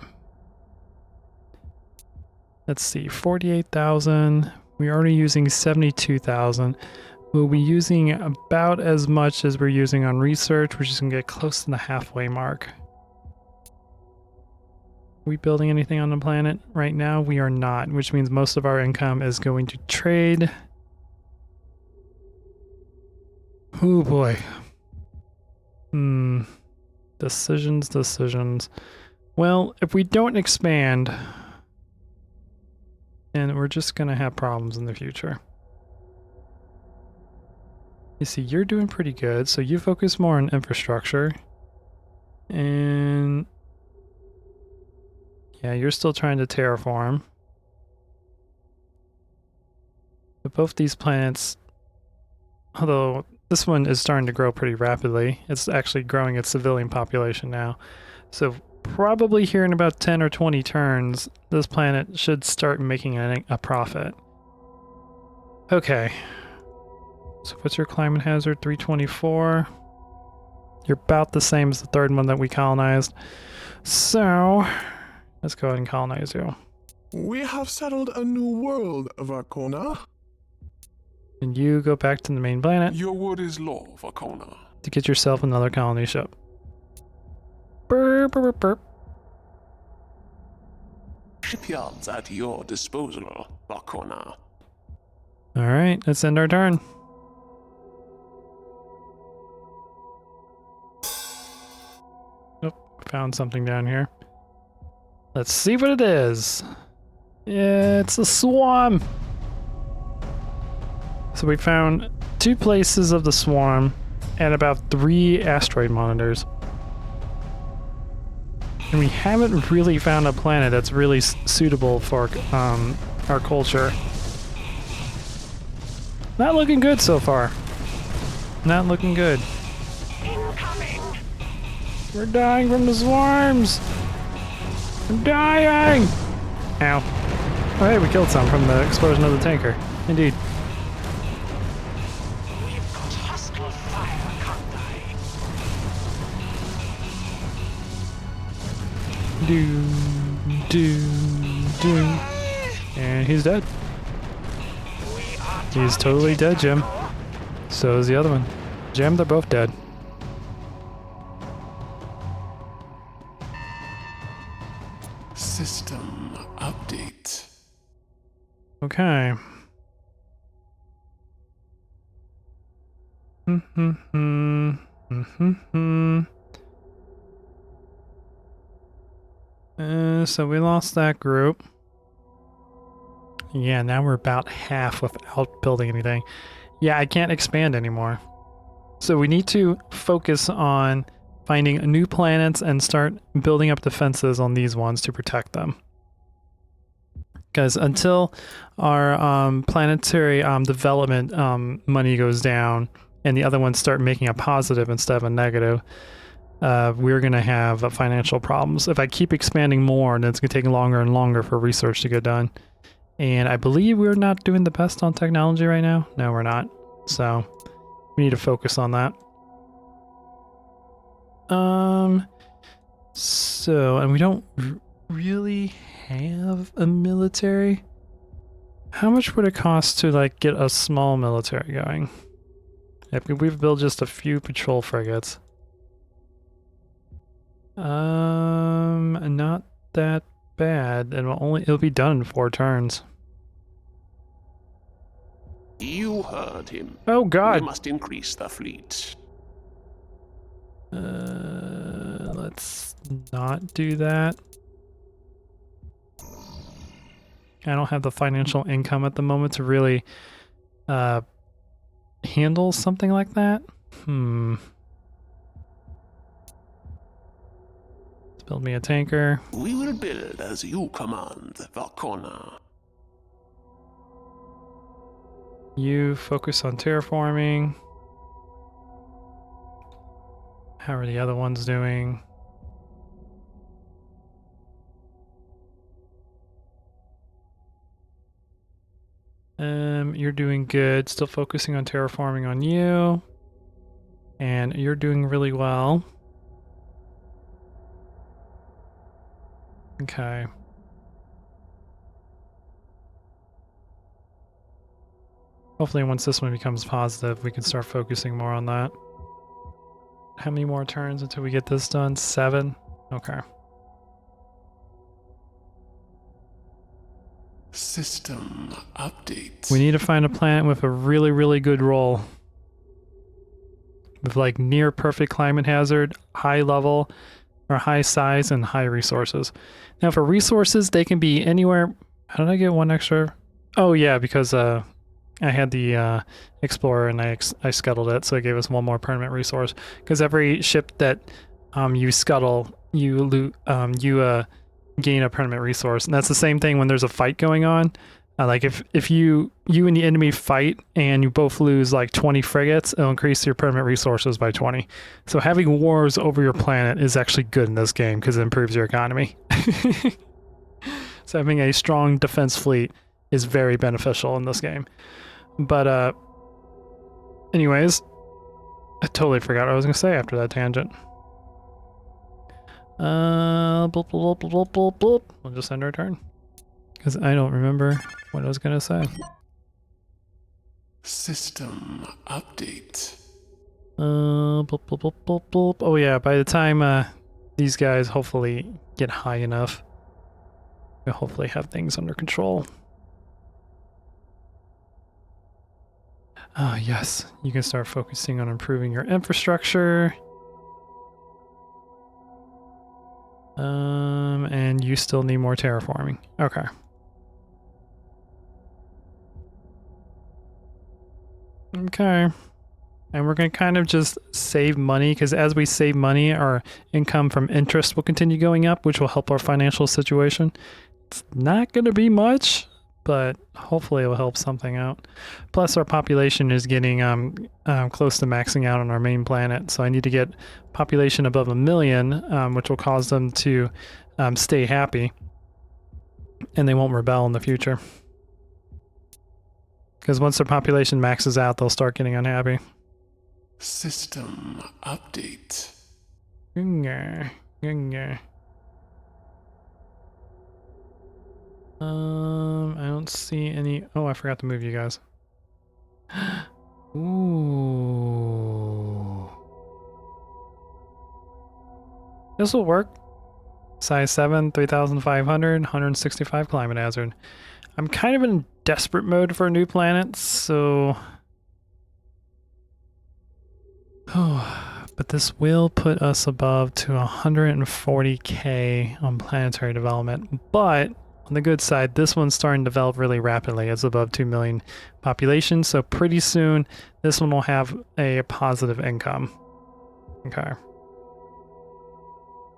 Let's see, 48,000. We're already using 72,000. We'll be using about as much as we're using on research, which is going to get close to the halfway mark. Are we building anything on the planet? Right now we are not, which means most of our income is going to trade. Oh boy. Decisions. Well, if we don't expand, then we're just gonna have problems in the future. You see, you're doing pretty good, so you focus more on infrastructure. And yeah, you're still trying to terraform. But both these planets, although this one is starting to grow pretty rapidly, it's actually growing its civilian population now. So probably here in about 10 or 20 turns, this planet should start making a profit. Okay. So what's your climate hazard? 324. You're about the same as the third one that we colonized. So let's go ahead and colonize you. We have settled a new world, Vokona. And you go back to the main planet Your word is law, Vokona. to get yourself another colony ship. Burp, burp, burp. Shipyards at your disposal, Vokona. Alright, let's end our turn. Nope, found something down here. Let's see what it is. It's a swarm. So we found 2 places of the swarm and about 3 asteroid monitors. And we haven't really found a planet that's really suitable for our culture. Not looking good so far. Not looking good. Incoming! We're dying from the swarms! I'm dying! Ow. Oh hey, we killed some from the explosion of the tanker. Indeed. We've got hostile fire, Kandai. Do. And he's dead. We are He's totally dead, Jim. So is the other one. Jim, they're both dead. System update. Okay. So we lost that group. Yeah, now we're about half without building anything. Yeah, I can't expand anymore. So we need to focus on finding new planets and start building up defenses on these ones to protect them. Because until our planetary development money goes down and the other ones start making a positive instead of a negative, we're going to have financial problems. If I keep expanding more, then it's going to take longer and longer for research to get done. And I believe we're not doing the best on technology right now. No, we're not. So we need to focus on that. So, and we don't really have a military. How much would it cost to like get a small military going? If we build just a few patrol frigates. Not that bad, and it'll be done in 4 turns. You heard him. Oh God! We must increase the fleet. Let's not do that. I don't have the financial income at the moment to really handle something like that. Let's build me a tanker. We will build as you command, Vokona. You focus on terraforming. How are the other ones doing? You're doing good. Still focusing on terraforming on you. And you're doing really well. Okay. Hopefully once this one becomes positive, we can start focusing more on that. How many more turns until we get this done? 7? Okay. System update. We need to find a planet with a really, really good roll. With like near perfect climate hazard, high level, or high size, and high resources. Now for resources, they can be anywhere. How did I get one extra? Oh yeah, because I had the Explorer and I scuttled it, so it gave us one more permanent resource. Because every ship that you scuttle, you gain a permanent resource, and that's the same thing when there's a fight going on. Like if you and the enemy fight and you both lose like 20 frigates, it'll increase your permanent resources by 20. So having wars over your planet is actually good in this game because it improves your economy. So having a strong defense fleet is very beneficial in this game. But anyways, I totally forgot what I was gonna say after that tangent. Bloop, bloop, bloop, bloop, bloop. We'll just end our turn. Because I don't remember what I was gonna say. System update. Bloop, bloop, bloop, bloop, bloop. Oh yeah, by the time these guys hopefully get high enough, we'll hopefully have things under control. Ah, yes, you can start focusing on improving your infrastructure. And you still need more terraforming. Okay. Okay. And we're going to kind of just save money, because as we save money, our income from interest will continue going up, which will help our financial situation. It's not going to be much, but hopefully it will help something out. Plus our population is getting close to maxing out on our main planet, so I need to get population above 1 million, which will cause them to stay happy, and they won't rebel in the future. Because once their population maxes out, they'll start getting unhappy. System update. I don't see any. Oh, I forgot to move you guys. Ooh. This will work. Size 7, 3,500, 165 climate hazard. I'm kind of in desperate mode for a new planet, so... but this will put us above to 140k on planetary development. But on the good side, this one's starting to develop really rapidly. It's above 2 million population, so pretty soon this one will have a positive income. Okay.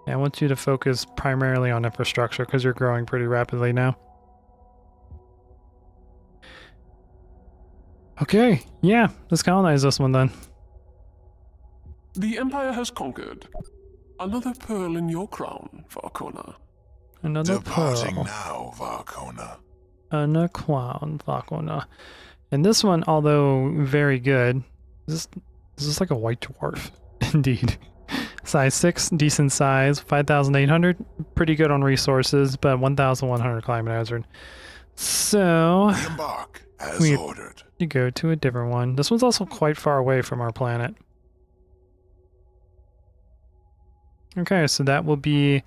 I want you to focus primarily on infrastructure because you're growing pretty rapidly now. Okay, yeah, let's colonize this one then. The Empire has conquered. Another pearl in your crown, Vokona. Another Departing pearl. now, Vokona. Another crown, Vokona. And this one, although very good, this is like a white dwarf, indeed. Size 6, decent size, 5,800, pretty good on resources, but 1,100 climate hazard. So, We embark as We- ordered. you go to a different one. This one's also quite far away from our planet. Okay, so that will be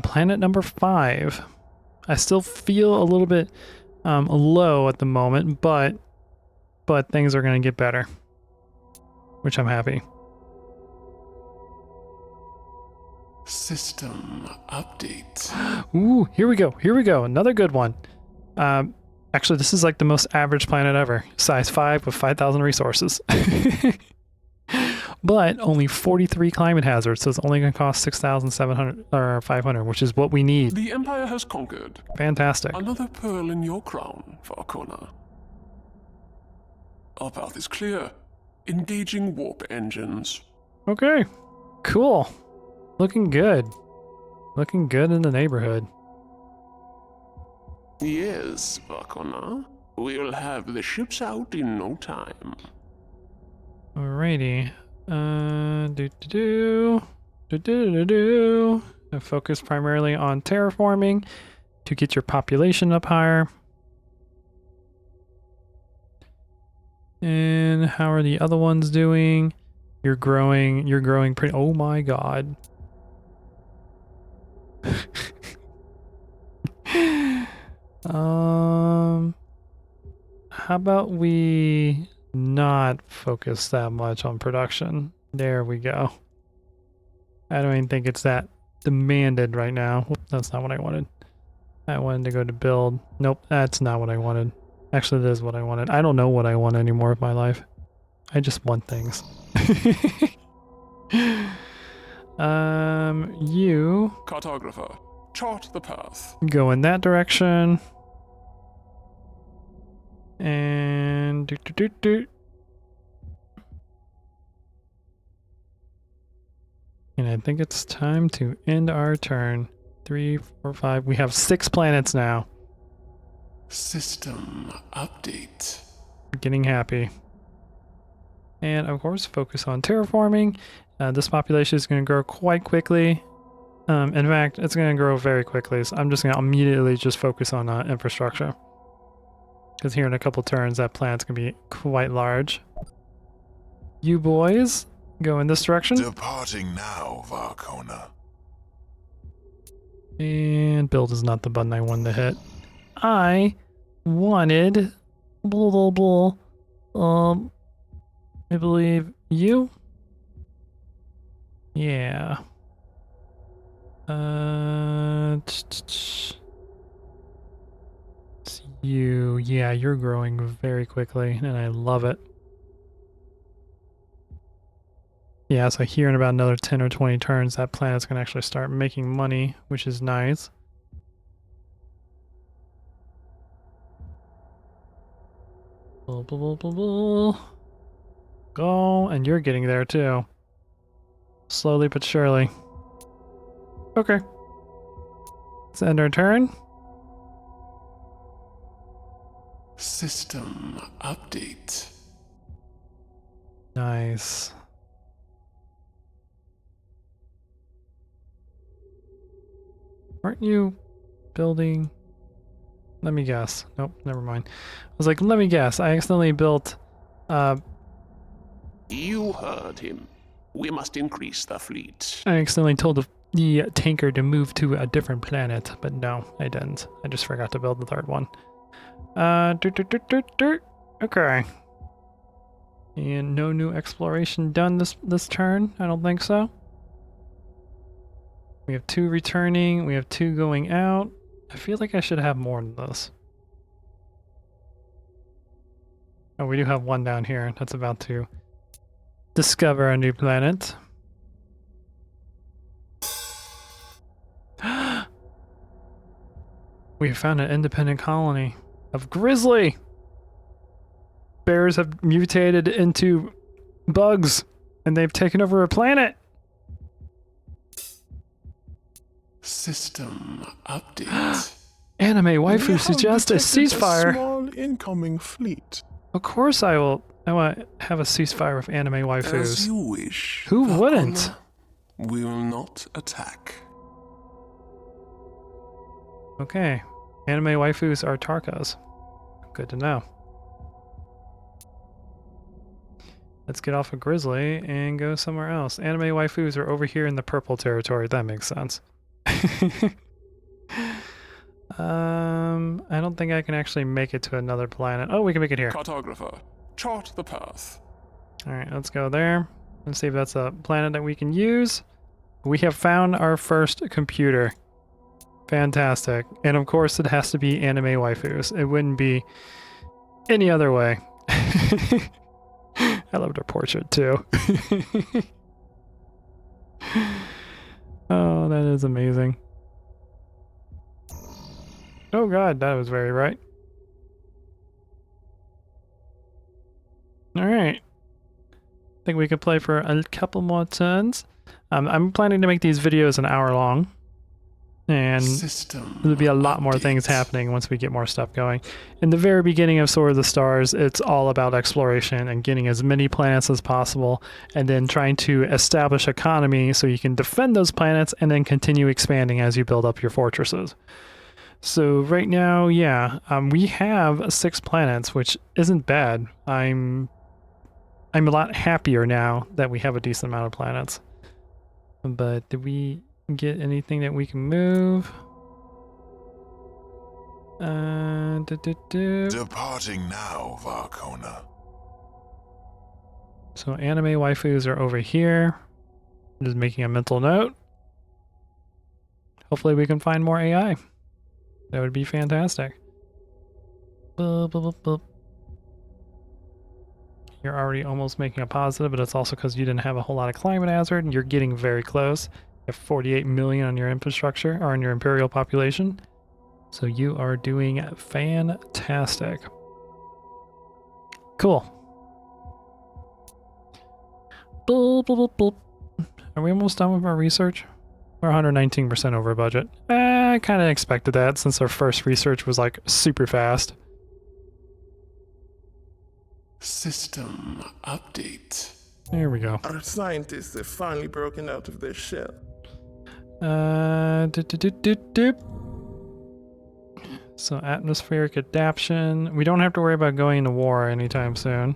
planet number 5. I still feel a little bit low at the moment, but things are going to get better, which I'm happy. System update. Ooh, here we go. Here we go. Another good one. Actually, this is like the most average planet ever. Size 5 with 5,000 resources. But only 43 climate hazards, so it's only going to cost 6,700 or 500, which is what we need. The Empire has conquered. Fantastic. Another pearl in your crown, Vokona. Our path is clear. Engaging warp engines. Okay. Cool. Looking good. Looking good in the neighborhood. Yes, Vokona. We'll have the ships out in no time. Alrighty. Do. Focus primarily on terraforming to get your population up higher. And how are the other ones doing? You're growing pretty, oh my god. How about we not focus that much on production? There we go. I don't even think it's that demanded right now. Whoop, that's not what I wanted. I wanted to go to build. Nope, that's not what I wanted. Actually, that is what I wanted. I don't know what I want anymore with my life. I just want things. You Cartographer, chart the path. go in that direction. And And I think it's time to end our turn. 3, 4, 5. We have 6 planets now. System update. Getting happy. And of course, focus on terraforming. This population is going to grow quite quickly. In fact, it's going to grow very quickly. So I'm just going to immediately just focus on infrastructure. Because here in a couple turns, that planet's going to be quite large. You boys, go in this direction. Departing now, Vokona. And build is not the button I wanted to hit. I wanted... I believe you? Yeah. It's you. Yeah, you're growing very quickly, and I love it. Yeah, so here in about another 10 or 20 turns, that planet's going to actually start making money, which is nice. Go, and you're getting there too. Slowly but surely. Okay. Let's end our turn. System update. Nice. Aren't you building? Let me guess. Nope, never mind. I was like, let me guess. I accidentally built You heard him. We must increase the fleet. I accidentally told the tanker to move to a different planet, but no, I didn't. I just forgot to build the third one. Okay. And no new exploration done this turn. I don't think so. We have 2 returning. We have 2 going out. I feel like I should have more than this. Oh, we do have 1 down here. That's about to discover a new planet. We have found an independent colony of grizzly. Bears have mutated into bugs, and they've taken over a planet. System update. Anime We waifu have suggests a detected ceasefire. A small incoming fleet. Of course I will. I want to have a ceasefire with anime As waifus. you wish. Who Vokona. wouldn't? We will not attack. Okay. Anime waifus are Tarkas. Good to know. Let's get off of Grizzly and go somewhere else. Anime waifus are over here in the purple territory. That makes sense. I don't think I can actually make it to another planet. Oh, we can make it here. Cartographer, chart the path. Alright, let's go there. Let's see if that's a planet that we can use. We have found our first computer. Fantastic. And of course it has to be anime waifus. It wouldn't be any other way. I loved her portrait too. Oh, that is amazing. Oh god, that was very right. Alright. I think we could play for a couple more turns. I'm planning to make these videos an hour long. And System there'll be a lot more things update. happening once we get more stuff going. In the very beginning of Sword of the Stars, it's all about exploration and getting as many planets as possible, and then trying to establish economy so you can defend those planets and then continue expanding as you build up your fortresses. So right now, yeah, we have 6 planets, which isn't bad. I'm a lot happier now that we have a decent amount of planets. But did we get anything that we can move? Departing now, Vokona. So anime waifus are over here. I'm just making a mental note. Hopefully we can find more AI. That would be fantastic. Boop, boop, boop, boop. You're already almost making a positive, but it's also because you didn't have a whole lot of climate hazard, and you're getting very close. You have 48 million on your infrastructure, or on your imperial population. So you are doing fantastic. Cool. Boop, boop, boop, boop. Are we almost done with our research? We're 119% over budget. I kind of expected that since our first research was like super fast. System update. There we go. Our scientists have finally broken out of their shell. Doop. So atmospheric adaptation. We don't have to worry about going into war anytime soon.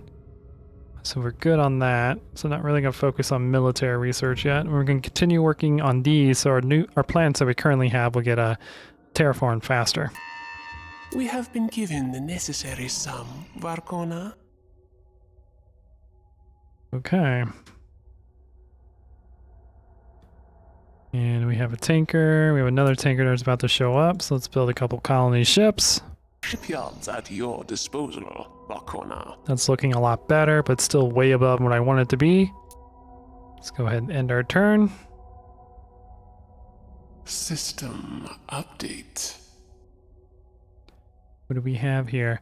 So we're good on that. So not really going to focus on military research yet. We're going to continue working on these so our planets that we currently have will get terraformed faster. We have been given the necessary sum, Vokona. Okay. And we have a tanker. We have another tanker that's about to show up. So let's build a couple colony ships. Shipyards at your disposal, Vokona. That's looking a lot better, but still way above what I want it to be. Let's go ahead and end our turn. System update. What do we have here?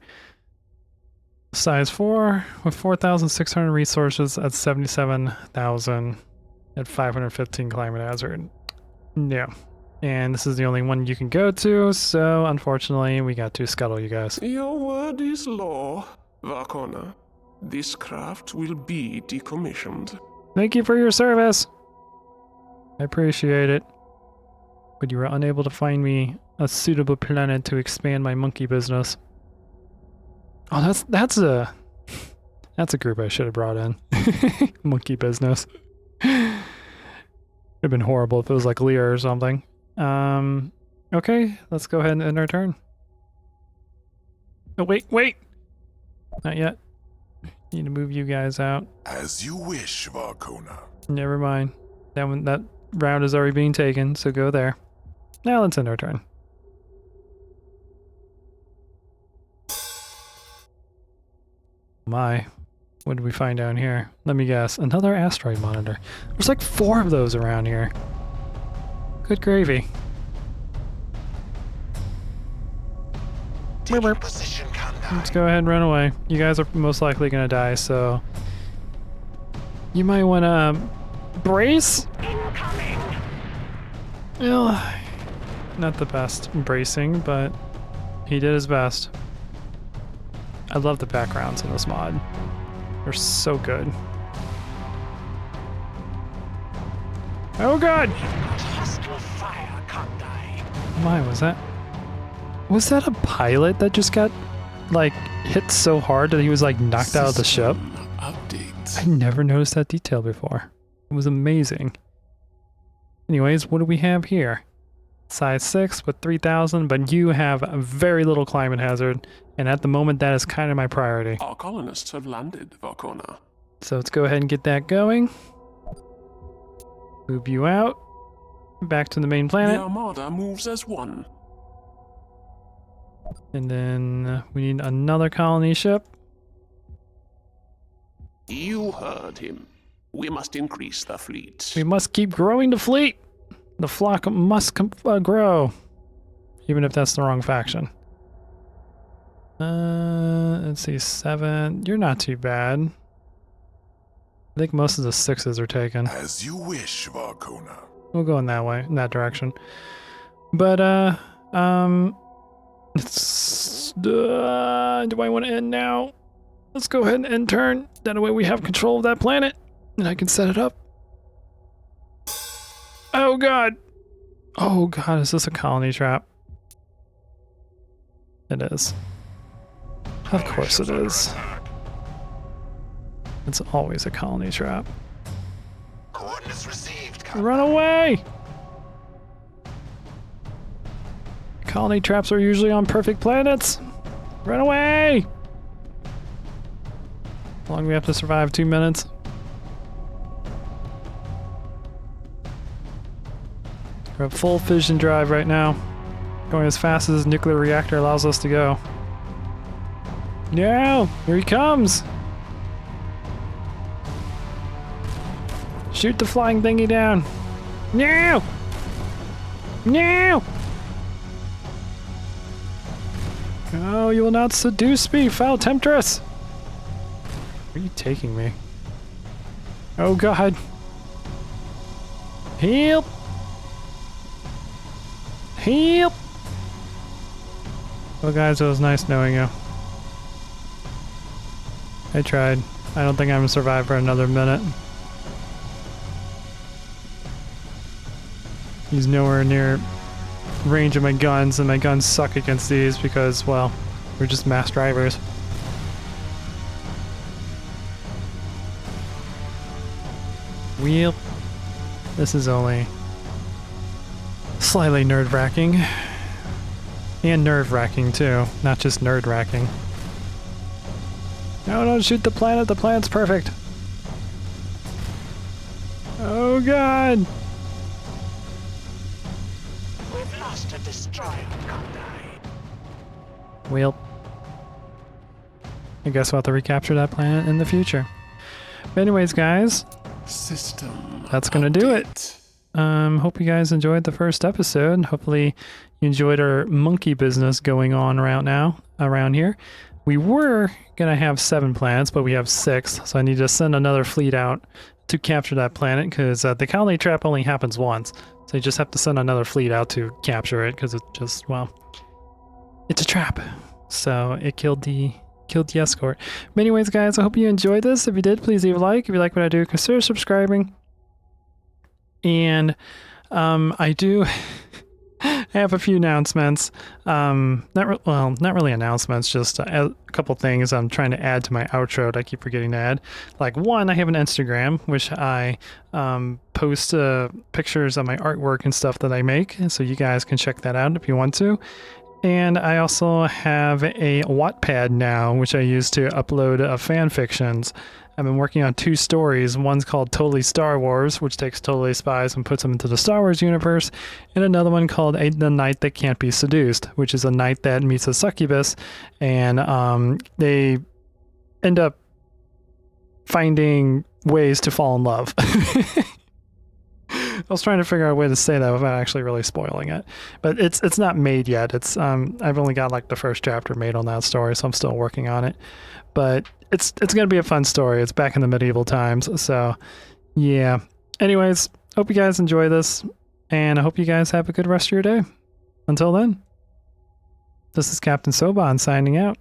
Size 4 with 4,600 resources at 77,000 at 515 climate hazard. Yeah. And this is the only one you can go to, so unfortunately we got to scuttle you guys. Your word is law, Vokona. This craft will be decommissioned. Thank you for your service. I appreciate it. But you were unable to find me a suitable planet to expand my monkey business. Oh, that's a group I should have brought in. Monkey business. It'd have been horrible if it was like Lear or something. Okay, let's go ahead and end our turn. Oh, wait! Not yet. Need to move you guys out. As you wish, Vokona. Never mind. That round is already being taken, so go there. Now let's end our turn. My, what did we find down here? Let me guess. Another asteroid monitor. There's like 4 of those around here. Good gravy. Take your position, Kandai. Let's go ahead and run away. You guys are most likely gonna die, so you might want to brace. Incoming. Well, not the best bracing, but he did his best. I love the backgrounds in this mod. They're so good. Oh god! You've got hostile fire, Kandai. My, was that a pilot that just got like hit so hard that he was like knocked out of the ship? System update. I never noticed that detail before. It was amazing. Anyways, what do we have here? Size 6 with 3,000, but you have very little climate hazard, and at the moment that is kind of my priority. Our colonists have landed, Vokona. So let's go ahead and get that going. Move you out. Back to the main The planet. Armada moves as one. And then we need another colony ship. You heard him. We must increase the fleet. We must keep growing the fleet. The flock must grow. Even if that's the wrong faction. Let's see, 7. You're not too bad. I think most of the 6s are taken. As you wish, Vokona. We'll go in that way, in that direction. But, do I want to end now? Let's go ahead and end turn. That way we have control of that planet, and I can set it up. Oh god! Oh god, is this a colony trap? It is. Of course it is. It's always a colony trap. Coordinates received. Run away! Colony traps are usually on perfect planets. Run away! How long do we have to survive? 2 minutes? We're at full fission drive right now. Going as fast as this nuclear reactor allows us to go. No! Here he comes! Shoot the flying thingy down! No! No! Oh, you will not seduce me, foul temptress! Where are you taking me? Oh god! Help! Help! Well guys, it was nice knowing you. I tried. I don't think I'm gonna survive for another minute. He's nowhere near range of my guns, and my guns suck against these because, well, we're just mass drivers. Wheel. This is only slightly nerve-wracking. And nerve-wracking too, not just nerd-wracking. No, don't shoot the planet. The planet's perfect. Oh god! We've lost a destroyer, Kandai. Well, I guess we'll have to recapture that planet in the future. But anyways, guys, System. that's gonna do it. Hope you guys enjoyed the first episode. Hopefully you enjoyed our monkey business going on around here. We were gonna have 7 planets, but we have 6, so I need to send another fleet out to capture that planet, because the colony trap only happens once. So you just have to send another fleet out to capture it, because it just, well, it's a trap. So it killed the escort. But anyways, guys, I hope you enjoyed this. If you did, please leave a like. If you like what I do, consider subscribing. And I do have a few announcements. Not really announcements, just a couple things I'm trying to add to my outro that I keep forgetting to add. Like, one, I have an Instagram, which I post pictures of my artwork and stuff that I make, so you guys can check that out if you want to. And I also have a Wattpad now, which I use to upload fan fictions. I've been working on 2 stories. One's called Totally Star Wars, which takes Totally Spies and puts them into the Star Wars universe. And another one called The Knight That Can't Be Seduced, which is a knight that meets a succubus, and they end up finding ways to fall in love. I was trying to figure out a way to say that without actually really spoiling it, but it's not made yet. It's I've only got like the first chapter made on that story, so I'm still working on it. But it's gonna be a fun story. It's back in the medieval times, so yeah. Anyways, hope you guys enjoy this, and I hope you guys have a good rest of your day. Until then, this is Captain Soban signing out.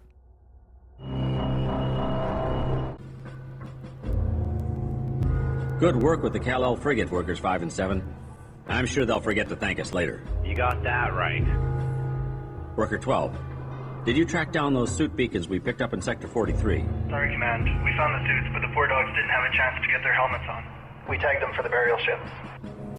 Good work with the Kal-El frigate, Workers 5 and 7. I'm sure they'll forget to thank us later. You got that right. Worker 12, did you track down those suit beacons we picked up in Sector 43? Sorry, Command. We found the suits, but the 4 dogs didn't have a chance to get their helmets on. We tagged them for the burial ships.